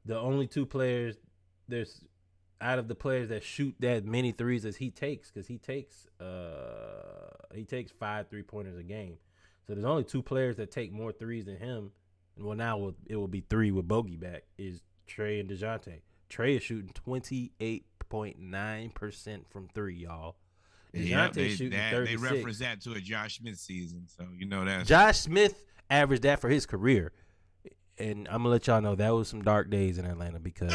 the only 2 players there's out of the players that shoot that many threes as he takes, because he takes 5 3-pointers a game. So there's only 2 players that take more threes than him. And well, now it will be 3 with Bogey back, is Trey and DeJounte. Trey is shooting 28.9% from 3, y'all. DeJounte shooting 36. They reference that to a Josh Smith season, so you know that. Josh Smith averaged that for his career. And I'm going to let y'all know that was some dark days in Atlanta because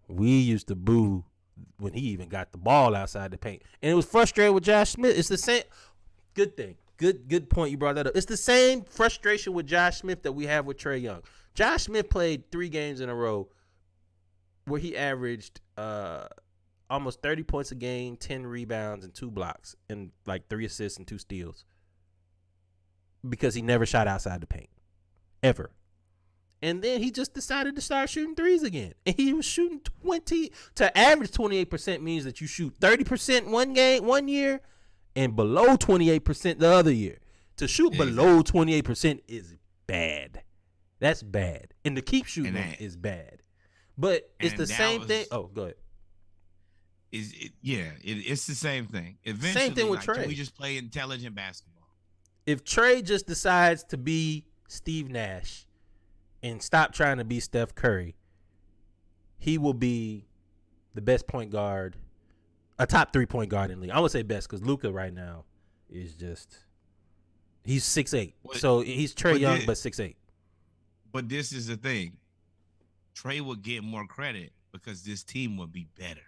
we used to boo when he even got the ball outside the paint. And it was frustrating with Josh Smith. It's the same. Good thing. Good point you brought that up. It's the same frustration with Josh Smith that we have with Trae Young. Josh Smith played 3 games in a row where he averaged almost 30 points a game, 10 rebounds, and 2 blocks, and like 3 assists and 2 steals. Because he never shot outside the paint. Ever. And then he just decided to start shooting threes again. And he was shooting 20. To average 28% means that you shoot 30% one year and below 28% the other year. To shoot below 28% is bad. That's bad. And to keep shooting is bad. But it's the same thing. Oh, go ahead. It's the same thing. Eventually, same thing with Trey. We just play intelligent basketball. If Trey just decides to be Steve Nash and stop trying to be Steph Curry, he will be the best point guard, a top 3-point guard in the league. I would say best because Luka right now is he's 6'8". So he's Trae Young, but 6'8". But this is the thing. Trey would get more credit because this team would be better.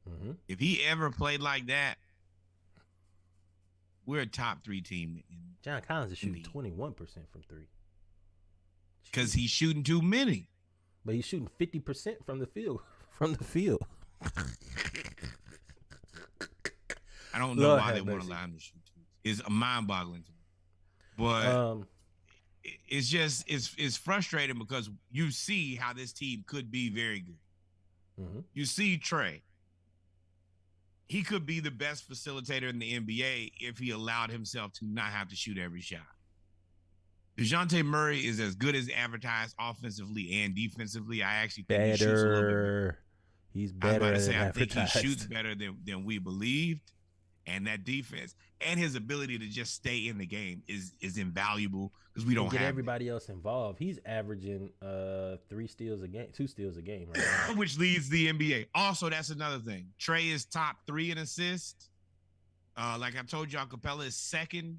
Mm-hmm. If he ever played like that, we're a top 3 team. John Collins is shooting 21% from 3. Because he's shooting too many. But he's shooting 50% from the field. I don't know why they won't allow him to shoot two. It's mind-boggling to me. But it's frustrating because you see how this team could be very good. Mm-hmm. You see Trey. He could be the best facilitator in the NBA if he allowed himself to not have to shoot every shot. DeJounte Murray is as good as advertised offensively and defensively. I actually think he shoots a little bit better. He's better than advertised. I think he shoots better than we believed. And that defense and his ability to just stay in the game is invaluable because we don't have everybody else involved. He's averaging 2 steals a game right now. Which leads the NBA. Also, that's another thing. Trey is top 3 in assists. Like I told y'all, Capella is 2nd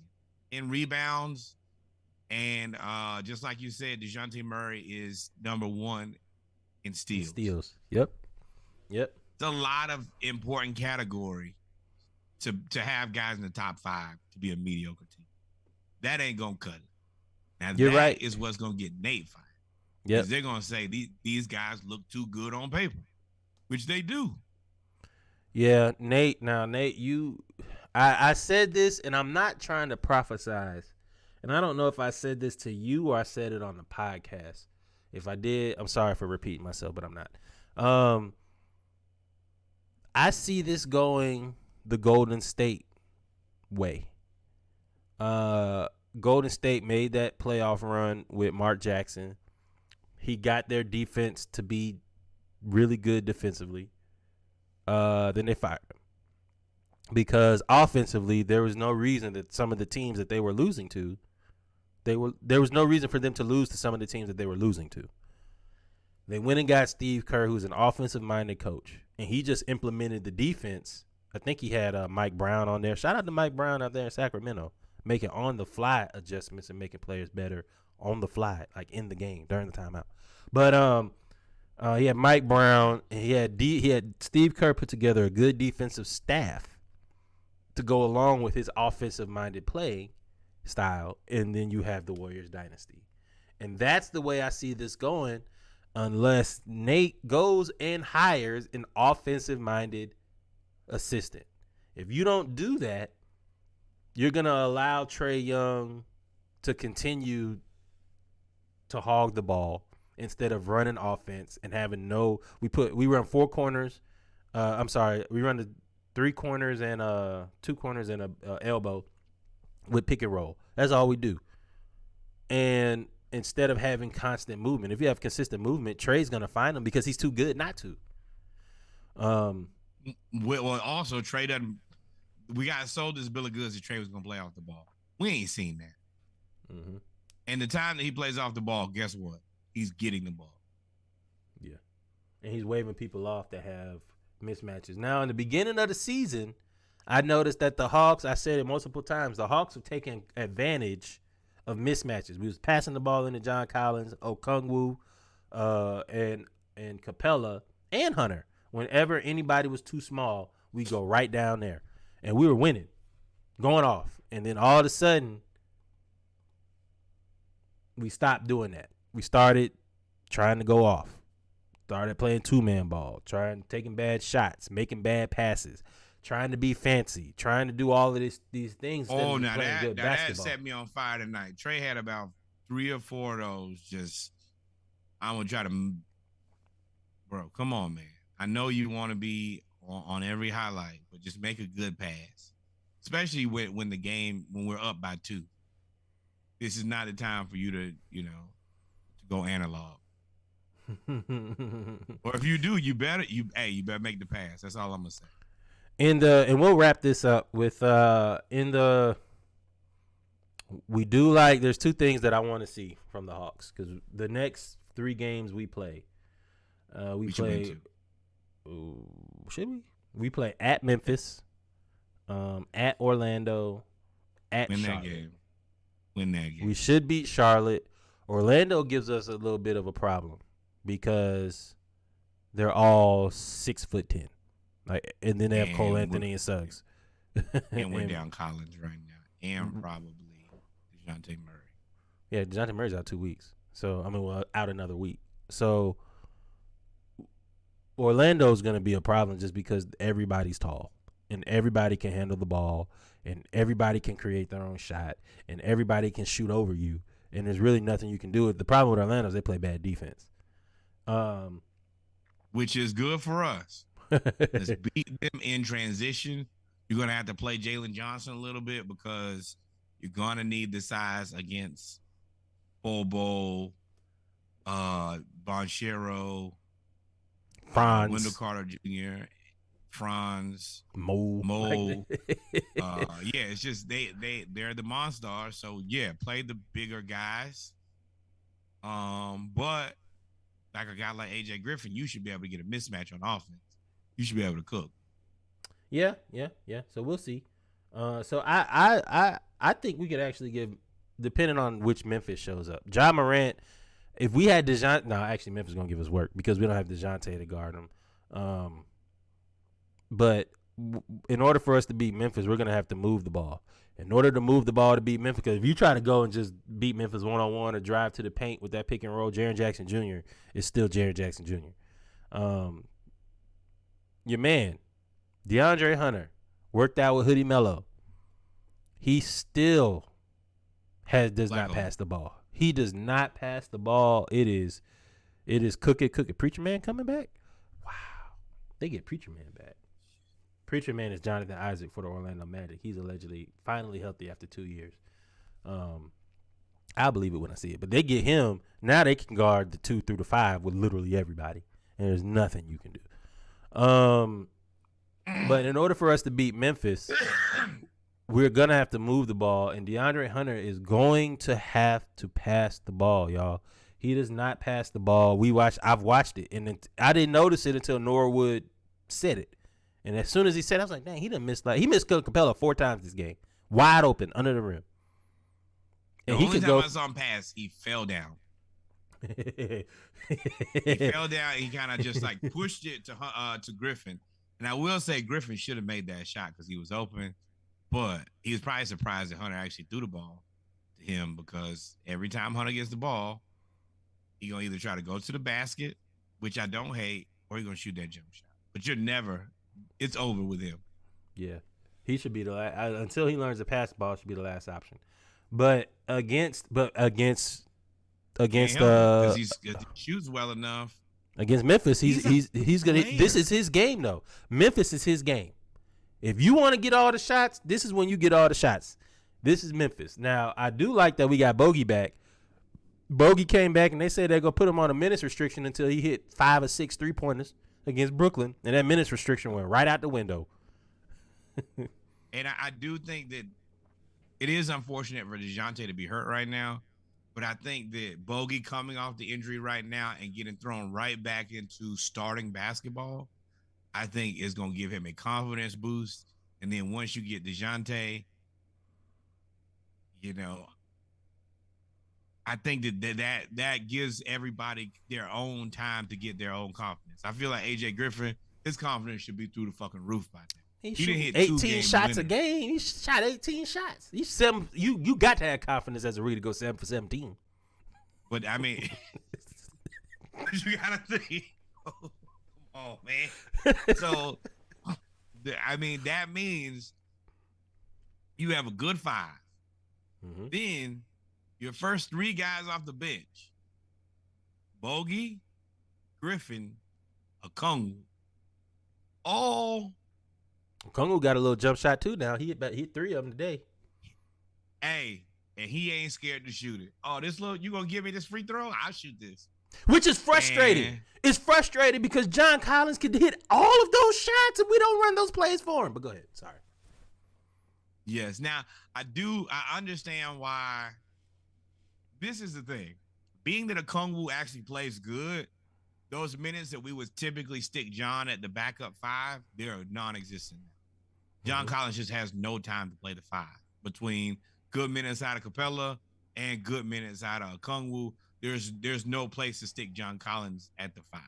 in rebounds. And just like you said, DeJounte Murray is number 1 in steals. Yep. It's a lot of important category to have guys in the top 5 to be a mediocre team. that ain't gonna cut it. Now You're that right. is what's gonna get Nate fired. Yep. Because they're gonna say these guys look too good on paper, which they do. Yeah, Nate. Now, Nate, I said this, and I'm not trying to prophesize, and I don't know if I said this to you or I said it on the podcast. If I did, I'm sorry for repeating myself, but I'm not. I see this going the Golden State way. Golden State made that playoff run with Mark Jackson. He got their defense to be really good defensively. Then they fired him because offensively there was no reason that some of the teams that they were losing to, there was no reason for them to lose to some of the teams that they were losing to. They went and got Steve Kerr, who's an offensive-minded coach, and he just implemented the defense. I think he had Mike Brown on there. Shout out to Mike Brown out there in Sacramento, making on-the-fly adjustments and making players better on the fly, like in the game during the timeout. But he had Mike Brown, and he had Steve Kerr put together a good defensive staff to go along with his offensive-minded play style, and then you have the Warriors dynasty. And that's the way I see this going, unless Nate goes and hires an offensive-minded assistant. If you don't do that, you're going to allow Trae Young to continue to hog the ball instead of running offense and having we run four corners. We run the 3 corners and 2 corners and a elbow with pick and roll. That's all we do. And instead of having constant movement, if you have consistent movement, Trey's gonna find them because he's too good not to. Well, also Trey doesn't. We got sold this bill of goods that Trey was gonna play off the ball. We ain't seen that. Mm-hmm. And the time that he plays off the ball, guess what? He's getting the ball. Yeah, and he's waving people off that have mismatches. Now, in the beginning of the season, I noticed that the Hawks, I said it multiple times, the Hawks were taking advantage of mismatches. We was passing the ball into John Collins, Okongwu, and Capella, and Hunter. Whenever anybody was too small, we go right down there. And we were winning, going off. And then all of a sudden, we stopped doing that. We started trying to go off. Started playing 2-man ball, taking bad shots, making bad passes, trying to be fancy, trying to do all of these things. Oh, now that set me on fire tonight. Trey had about 3 or 4 of those. Just, I'm gonna try to, bro. Come on, man. I know you want to be on every highlight, but just make a good pass, especially when we're up by 2. This is not the time for you to go analog. Or if you do, you better make the pass. That's all I'm gonna say. And we'll wrap this up with we do like, there's 2 things that I want to see from the Hawks, because the next 3 games we play, should we? We play at Memphis, at Orlando, at Charlotte. Win that game. We should beat Charlotte. Orlando gives us a little bit of a problem because they're all 6'10", and then they have Cole Anthony and Suggs. And we're down Collins right now, and probably DeJounte Murray. Yeah, DeJounte Murray's out 2 weeks, so out another week. So Orlando's going to be a problem just because everybody's tall and everybody can handle the ball and everybody can create their own shot and everybody can shoot over you, and there's really nothing you can do. The problem with Orlando is they play bad defense. Which is good for us. Let's beat them in transition. You're going to have to play Jalen Johnson a little bit because you're going to need the size against Bobo, Bonchero, Franz, Wendell Carter Jr., Franz, Mo. Yeah, it's just they're the monsters. So yeah, play the bigger guys. But like a guy like AJ Griffin, you should be able to get a mismatch on offense. You should be able to cook. Yeah. So we'll see. So I think we could actually give, depending on which Memphis shows up, Ja Morant. If we had DeJounte, no, actually Memphis is gonna give us work because we don't have DeJounte to guard him. But in order for us to beat Memphis, we're gonna have to move the ball. In order to move the ball to beat Memphis, because if you try to go and just beat Memphis 1-on-1 or drive to the paint with that pick and roll, Jaren Jackson Jr. is still Jaren Jackson Jr. Your man, DeAndre Hunter, worked out with Hoodie Mello. He still does not pass the ball. He does not pass the ball. It is cook it. Preacher Man coming back? Wow. They get Preacher Man back. Preacher Man is Jonathan Isaac for the Orlando Magic. He's allegedly finally healthy after 2 years. I'll believe it when I see it. But they get him. Now they can guard the 2 through the 5 with literally everybody. And there's nothing you can do. But in order for us to beat Memphis, we're going to have to move the ball. And DeAndre Hunter is going to have to pass the ball, y'all. He does not pass the ball. I've watched it. And I didn't notice it until Norwood said it. And as soon as he said it, I was like, dang, he missed Capella 4 times this game. Wide open, under the rim. And the only time I saw him pass, he fell down. He fell down. He kind of just like pushed it to Griffin. And I will say Griffin should have made that shot because he was open. But he was probably surprised that Hunter actually threw the ball to him because every time Hunter gets the ball, he's going to either try to go to the basket, which I don't hate, or he's going to shoot that jump shot. But it's over with him. Yeah. He should be the last, until he learns to pass the ball, should be the last option. But against because he shoots well enough. Against Memphis, he's gonna. This is his game though. Memphis is his game. If you want to get all the shots, this is when you get all the shots. This is Memphis. Now I do like that we got Bogey back. Bogey came back and they said they're gonna put him on a minutes restriction until he hit 5 or 6 3-pointers against Brooklyn, and that minutes restriction went right out the window. And I do think that it is unfortunate for DeJounte to be hurt right now, but I think that Bogey coming off the injury right now and getting thrown right back into starting basketball, I think is going to give him a confidence boost. And then once you get DeJounte, I think that gives everybody their own time to get their own confidence. I feel like AJ Griffin, his confidence should be through the fucking roof by now. He hit 18 shots a game. He shot 18 shots. You got to have confidence as a rookie to go 7 for 17. But I mean, you gotta think. Come on, man. So, I mean, that means you have a good 5. Mm-hmm. Then your first 3 guys off the bench: Bogey, Griffin, Okongwu, all. Kongu got a little jump shot too now. He hit 3 of them today. Hey, and he ain't scared to shoot it. Oh, you gonna give me this free throw? I'll shoot this. Which is frustrating. It's frustrating because John Collins could hit all of those shots and we don't run those plays for him. But go ahead. Sorry. Yes. Now, I understand why. This is the thing. Being that Okongwu actually plays good, those minutes that we would typically stick John at the backup 5, they're non-existent. John Collins just has no time to play the 5. Between good minutes out of Capella and good minutes out of Okongwu, there's no place to stick John Collins at the 5.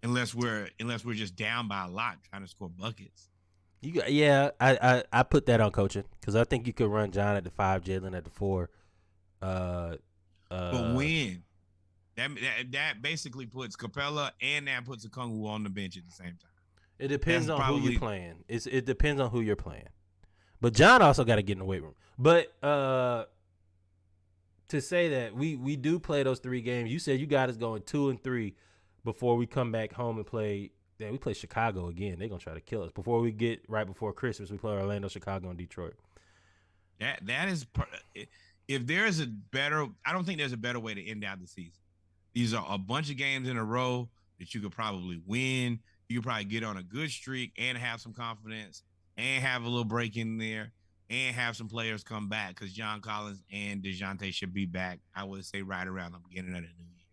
Unless we're just down by a lot trying to score buckets. I put that on coaching because I think you could run John at the 5, Jalen at the 4. But when? That basically puts Capella and that puts Okongwu on the bench at the same time. It depends on who you're playing. It depends on who you're playing. But John also got to get in the weight room. But to say that we do play those 3 games, you said you got us going 2 and 3 before we come back home and play. Yeah, we play Chicago again. They're gonna try to kill us before we get right before Christmas. We play Orlando, Chicago, and Detroit. That is if there is a better. I don't think there's a better way to end out the season. These are a bunch of games in a row that you could probably win. You could probably get on a good streak and have some confidence and have a little break in there and have some players come back because John Collins and DeJounte should be back, I would say, right around the beginning of the new year.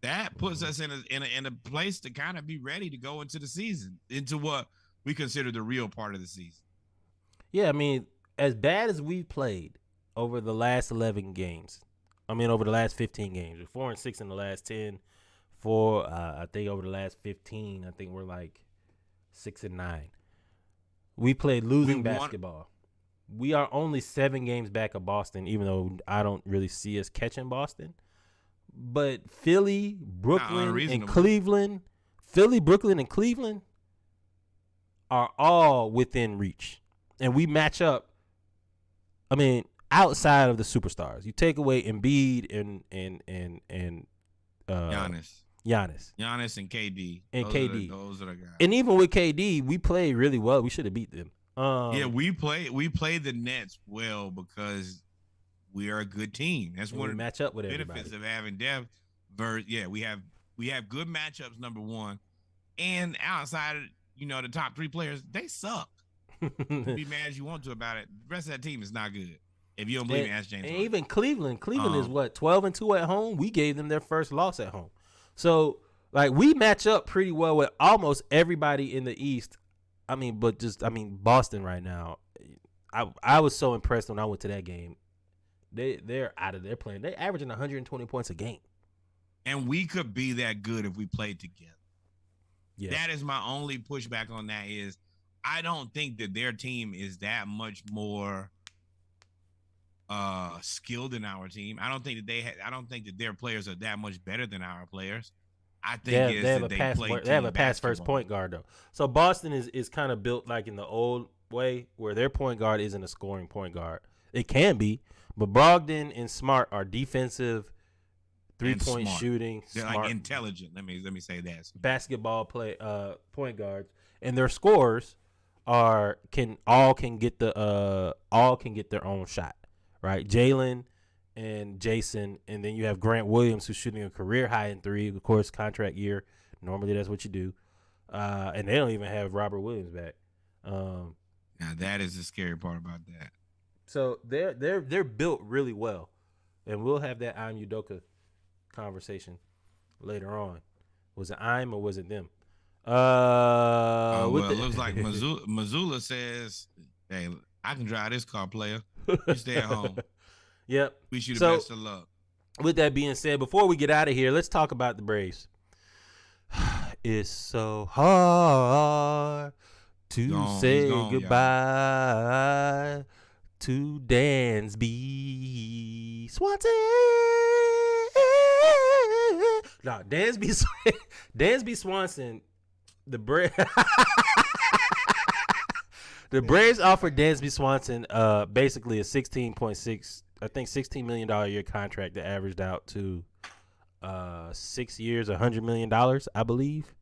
That puts us in a place to kind of be ready to go into the season, into what we consider the real part of the season. Yeah, I mean, as bad as we've played over the last 11 games, over the last 15 games. We're 4-6 in the last 10. I think over the last 15, I think we're like 6-9. We played losing We won- basketball. We are only 7 games back of Boston, even though I don't really see us catching Boston. But Philly, Brooklyn, and unreasonable. Cleveland, Philly, Brooklyn, and Cleveland are all within reach. And we match up, I mean, outside of the superstars. You take away Embiid and Giannis. Giannis and KD. And KD. Those are the guys. And even with KD, we played really well. We should have beat them. Yeah, we played the Nets well because we are a good team. That's one of the match up with benefits everybody. of having depth. We have good matchups, number one. And outside of, the top 3 players, they suck. Be mad as you want to about it. The rest of that team is not good. If you don't believe me, ask James. And even Cleveland. Cleveland is what, 12-2 at home? We gave them their first loss at home. So, like, we match up pretty well with almost everybody in the East. Boston right now. I was so impressed when I went to that game. They're out of their playing. They're averaging 120 points a game. And we could be that good if we played together. Yeah. That is my only pushback on that is I don't think that their team is that much more skilled than our team. I don't think that their players are that much better than our players. I think they have a pass first point guard though. So Boston is kind of built like in the old way where their point guard isn't a scoring point guard. It can be, but Brogdon and Smart are defensive, 3-point shooting. They're smart, like intelligent. Let me say that. Basketball point guards, and their scorers can get their own shot, right? Jalen and Jason, and then you have Grant Williams who's shooting a career high in 3, of course, contract year. Normally that's what you do. And they don't even have Robert Williams back. Now that is the scary part about that. So they're built really well. And we'll have that I'm Udoka conversation later on. Was it I'm or was it them? It looks like Missoula says, "Hey, I can drive this car, player. You stay at home." Yep. Wish you the best of luck. With that being said, before we get out of here, let's talk about the Braves. It's so hard to say goodbye to Dansby Swanson. No, Dansby Swanson. The Braves offered Dansby Swanson basically a $16 million a year contract that averaged out to 6 years, $100 million, I believe.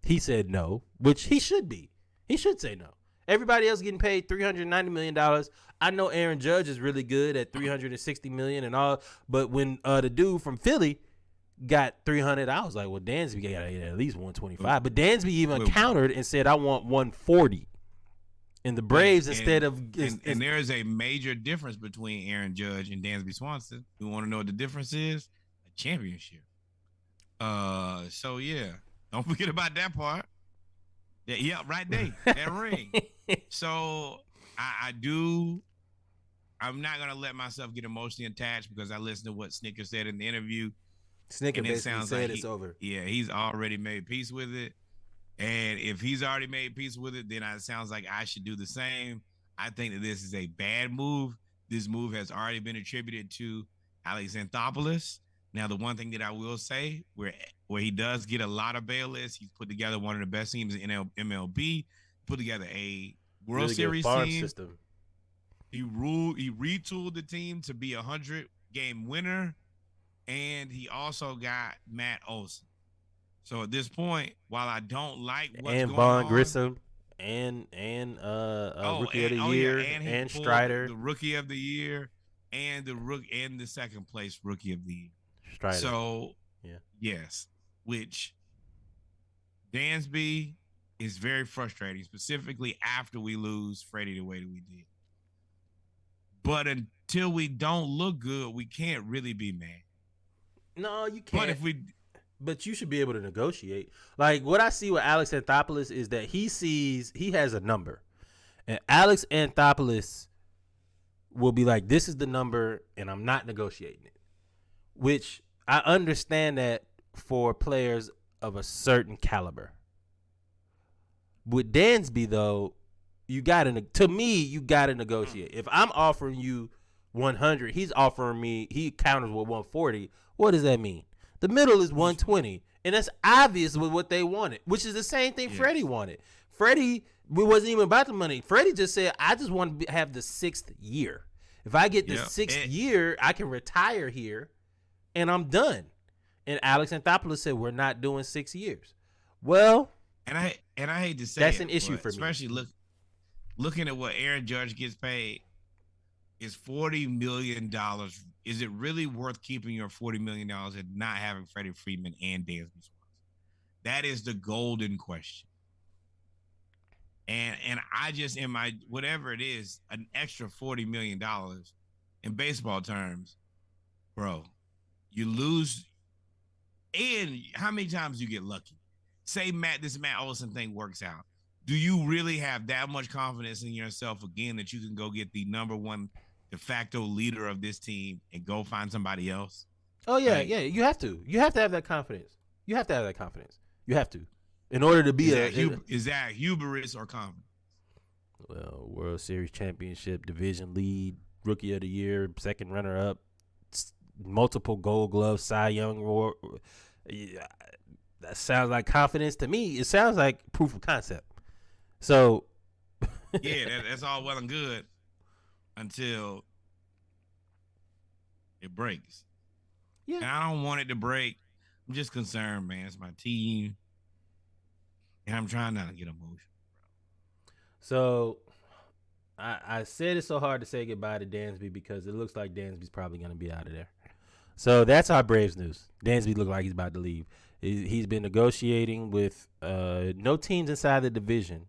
He said no, which he should be. He should say no. Everybody else getting paid $390 million. I know Aaron Judge is really good at $360 million and all, but when the dude from Philly got 300, I was like, well, Dansby got at least 125. But Dansby even countered and said, I want 140. And the Braves and there is a major difference between Aaron Judge and Dansby Swanson. You want to know what the difference is? A championship. So yeah, don't forget about that part. Yeah, right there, that ring. So I'm not gonna let myself get emotionally attached because I listened to what Snicker said in the interview. Snicker basically said it's over. Yeah, he's already made peace with it. And if he's already made peace with it, then it sounds like I should do the same. I think that this is a bad move. This move has already been attributed to Alex Anthopoulos. Now, the one thing that I will say, where he does get a lot of bail is he's put together one of the best teams in MLB, put together a World Series team. System. He retooled the team to be a 100-game winner, and he also got Matt Olson. So at this point, while I don't like what's going on, and Vaughn Grissom and Rookie of the Year and Strider, the Rookie of the Year, and the second place Rookie of the Year. Strider. So yeah, yes, which Dansby is very frustrating, specifically after we lose Freddie the way that we did. But until we don't look good, we can't really be mad. No, you can't. But you should be able to negotiate. Like what I see with Alex Anthopoulos is that he has a number, and Alex Anthopoulos will be like, "This is the number, and I'm not negotiating it." Which I understand that for players of a certain caliber. With Dansby though, you gotta negotiate. If I'm offering you 100, he's offering me. He counters with 140. What does that mean? The middle is 120, and that's obvious with what they wanted, which is the same thing Freddie wanted. Freddie, we wasn't even about the money. Freddie just said, "I just want to have the 6th year. If I get the 6th year, I can retire here, and I'm done." And Alex Anthopoulos said, "We're not doing 6 years." Well, and I hate to say that's it, an issue for me. Especially looking at what Aaron Judge gets paid, is $40 million. Is it really worth keeping your $40 million and not having Freddie Freeman and Dansby Swanson? That is the golden question. And I just, in my, whatever it is, an extra $40 million in baseball terms, bro, you lose. And how many times do you get lucky? Say this Matt Olson thing works out. Do you really have that much confidence in yourself again that you can go get the number one de facto leader of this team and go find somebody else? Oh yeah, yeah. You have to. You have to have that confidence. You have to have that confidence. You have to, in order to be is that hubris or confidence? Well, World Series championship, division lead, rookie of the year, second runner up, multiple Gold Glove, Cy Young award. Yeah, that sounds like confidence to me. It sounds like proof of concept. So, yeah, that's all well and good until it breaks. Yeah, and I don't want it to break. I'm just concerned, man. It's my team, and I'm trying not to get emotional. So, I said it's so hard to say goodbye to Dansby because it looks like Dansby's probably going to be out of there. So that's our Braves news. Dansby looked like he's about to leave. He's been negotiating with no teams inside the division.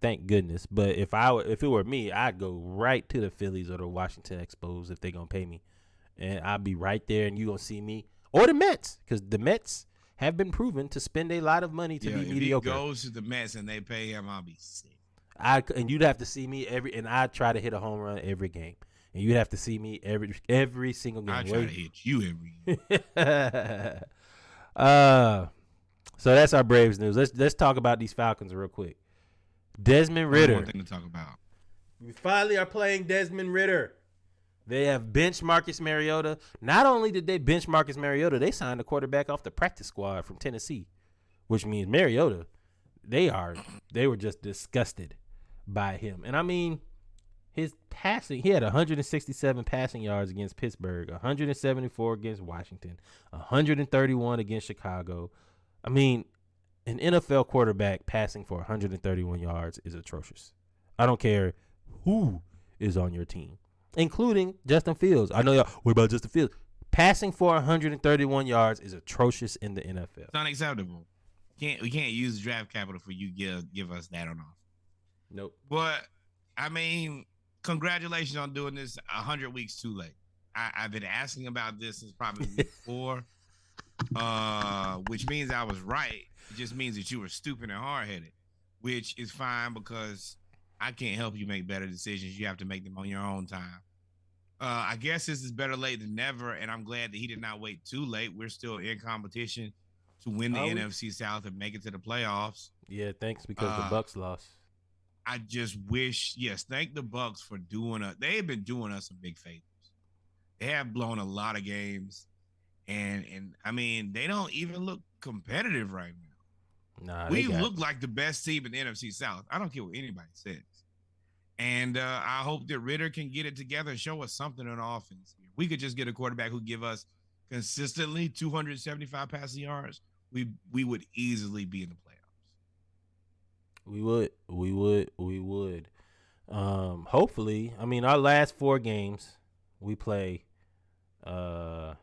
Thank goodness. But if it were me, I'd go right to the Phillies or the Washington Expos if they're going to pay me. And I'll be right there, and you're going to see me. Or the Mets, because the Mets have been proven to spend a lot of money to be mediocre. If he goes to the Mets and they pay him, I'll be sick. And you'd have to see me and I try to hit a home run every game. And you'd have to see me every single game. I try to hit you every game. So that's our Braves news. Let's talk about these Falcons real quick. Desmond Ritter. One thing to talk about. We finally are playing Desmond Ritter. They have benched Marcus Mariota. Not only did they bench Marcus Mariota, they signed a quarterback off the practice squad from Tennessee, which means Mariota, they were just disgusted by him. And I mean, his passing, he had 167 passing yards against Pittsburgh, 174 against Washington, 131 against Chicago. I mean, an NFL quarterback passing for 131 yards is atrocious. I don't care who is on your team, including Justin Fields. I know y'all, what about Justin Fields? Passing for 131 yards is atrocious in the NFL. It's unacceptable. We can't use draft capital for you give us that or not. Nope. But I mean, congratulations on doing this 100 weeks too late. I've been asking about this since probably week 4, which means I was right. It just means that you were stupid and hard-headed, which is fine because I can't help you make better decisions. You have to make them on your own time. I guess this is better late than never, and I'm glad that he did not wait too late. We're still in competition to win the NFC South and make it to the playoffs. Yeah, thanks because the Bucs lost. I just wish, thank the Bucs for they have been doing us some big favors. They have blown a lot of games, and I mean, they don't even look competitive right now. Nah, we look like the best team in the NFC South. I don't care what anybody says. And I hope that Ritter can get it together and show us something on offense. We could just get a quarterback who give us consistently 275 passing yards. We would easily be in the playoffs. We would. Hopefully, I mean, our last 4 games, we play. Our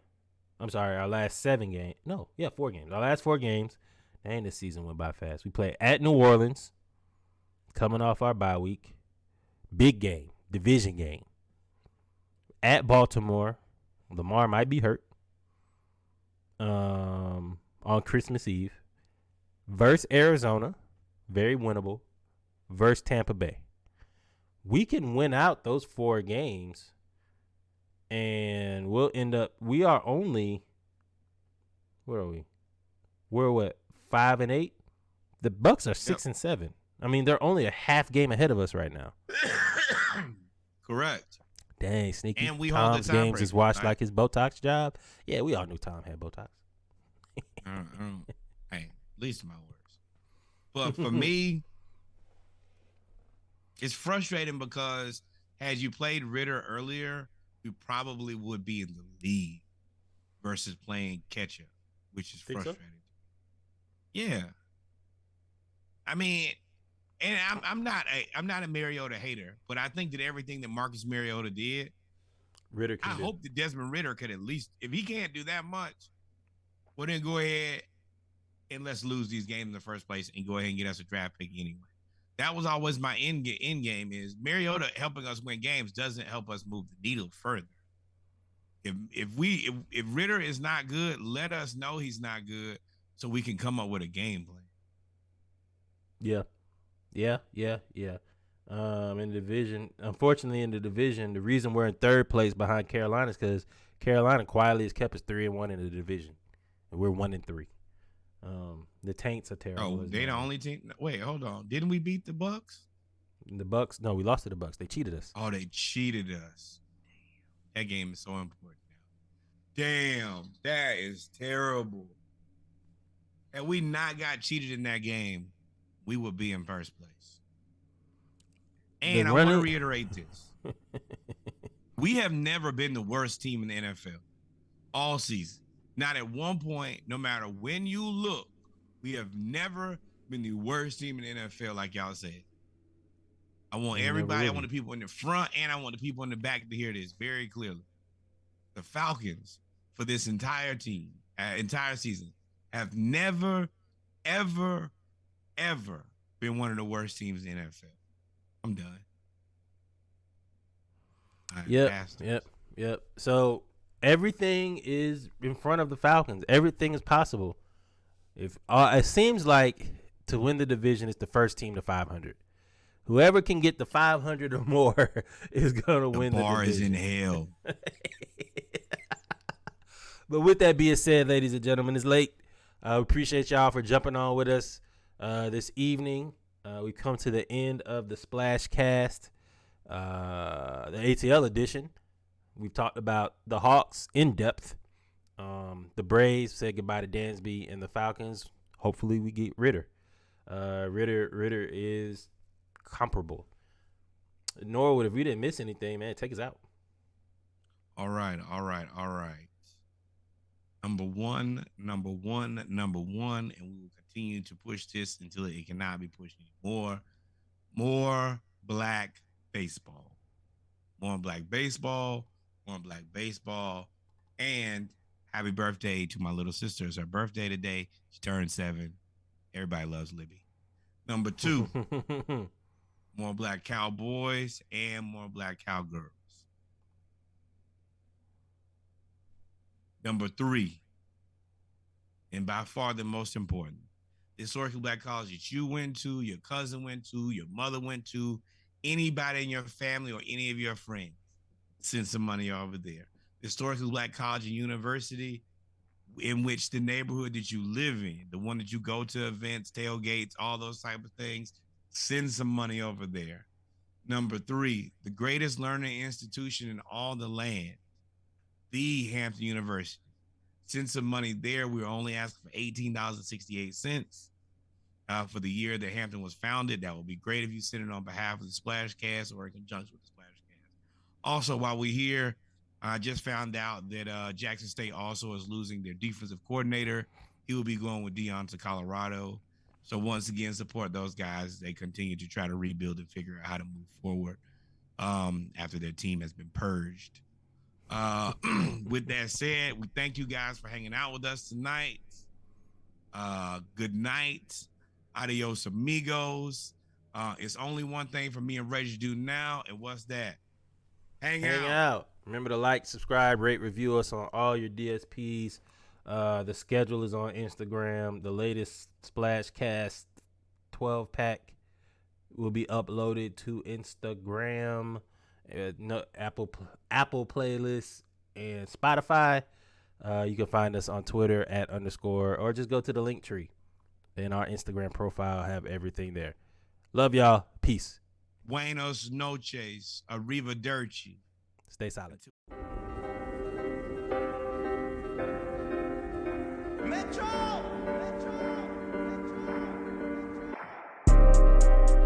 last 7 games. No, 4 games. Our last 4 games. Dang, this season went by fast. We play at New Orleans, coming off our bye week. Big game, division game. At Baltimore, Lamar might be hurt. On Christmas Eve. Versus Arizona, very winnable. Versus Tampa Bay. We can win out those 4 games, and we'll end up. We are only. Where are we? We're what? 5-8. The Bucs are 6-7. I mean, they're only a half game ahead of us right now. Correct. Dang, sneaky. And we hold the Tom's games tiebreaker, is watched right? like his Botox job. Yeah, we all knew Tom had Botox. Hey, least of my words. But for me, it's frustrating because had you played Ritter earlier, we probably would be in the lead versus playing catch up, which is Think so? frustrating. Yeah. I mean, and I'm not a Mariota hater, but I think that everything that Marcus Mariota did, Ritter I can do. hope that Desmond Ritter could at least, if he can't do that much, well then go ahead and let's lose these games in the first place and go ahead and get us a draft pick anyway. That was always my end game is Mariota helping us win games doesn't help us move the needle further. If Ritter is not good, let us know he's not good so we can come up with a game plan. Yeah. In the division, unfortunately, in the division, the reason we're in third place behind Carolina is because Carolina quietly has kept us 3-1 in the division, and we're 1-3. The Taints are terrible. Oh, they the only team. Wait, hold on. Didn't we beat the Bucks? The Bucks? No, we lost to the Bucks. They cheated us. Oh, they cheated us. That game is so important now. Damn, that is terrible. Had we not got cheated in that game, we would be in first place. And I want to reiterate this. We have never been the worst team in the NFL all season. Not at one point, no matter when you look, we have never been the worst team in the NFL, like y'all said. I want everybody, I want the people in the front, and I want the people in the back to hear this very clearly. The Falcons, for this entire season, have never, ever, ever been one of the worst teams in the NFL. I'm done. Yep. So everything is in front of the Falcons. Everything is possible. If it seems like to win the division is the first team to 500. Whoever can get the 500 or more is gonna win the division. The bar is in hell. But with that being said, ladies and gentlemen, it's late. We appreciate y'all for jumping on with us this evening. We've come to the end of the Splash Cast, the ATL edition. We've talked about the Hawks in depth. The Braves said goodbye to Dansby, and the Falcons. Hopefully, we get Ritter. Ritter is comparable. Norwood, if we didn't miss anything, man, take us out. All right. Number one, and we will continue to push this until it cannot be pushed anymore. More black baseball. More black baseball, and happy birthday to my little sister. It's her birthday today. She turned 7. Everybody loves Libby. Number 2, more black cowboys and more black cowgirls. Number 3, and by far the most important, the historically black college that you went to, your cousin went to, your mother went to, anybody in your family or any of your friends, send some money over there. The historically black college and university in which the neighborhood that you live in, the one that you go to events, tailgates, all those type of things, send some money over there. Number 3, the greatest learning institution in all the land, the Hampton University. Send some money there. We're only asking for $18.68 for the year that Hampton was founded. That would be great if you send it on behalf of the Splash Cast or in conjunction with the Splash Cast. Also, while we're here, I just found out that Jackson State also is losing their defensive coordinator. He will be going with Deion to Colorado. So once again, support those guys. They continue to try to rebuild and figure out how to move forward after their team has been purged. With that said, we thank you guys for hanging out with us tonight. Good night. Adios, amigos. It's only one thing for me and Reggie to do now, and what's that? Hang out. Remember to like, subscribe, rate, review us on all your DSPs. The schedule is on Instagram. The latest Splash Cast 12-pack will be uploaded to Instagram, Apple playlists, and Spotify. You can find us on Twitter @_ or just go to the link tree. And our Instagram profile have everything there. Love y'all. Peace. Buenos noches. Arrivederci. Stay solid.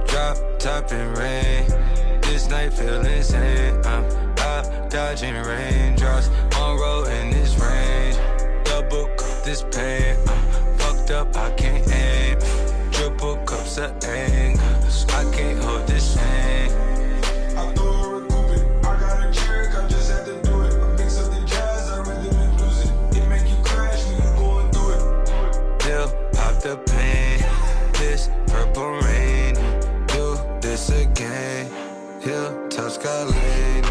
Drop, top, and rain. This night feel insane. I'm out dodging raindrops on road in this range. Double cup this pain. I'm fucked up, I can't aim. Triple cups of anger. I can't hold this pain. I throw a recoup it. I got a trick, I just had to do it. I mix up the jazz, I rhythm and blues it. It make you crash when you going through it. Pill, pop the pain. This purple rain. Do this again. Hilltop skyline.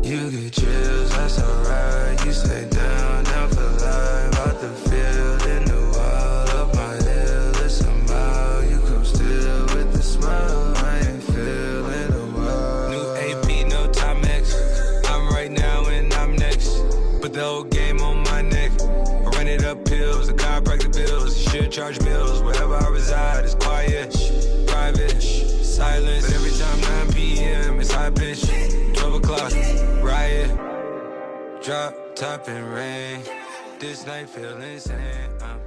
You get chills, that's alright. You stay down for life. Out the field, in the wild, up my hill. It's a mile. You come still with the smile. I ain't feeling the wild. New AP, no Timex. I'm right now and I'm next. Put the whole game on my neck. I run it up pills, the chiropractic bills. Should charge bills wherever I reside. It's quiet, private, silence. But every time 9 p.m. it's high pitch. 12 o'clock, riot. Drop, top, and rain. This night feel insane. I'm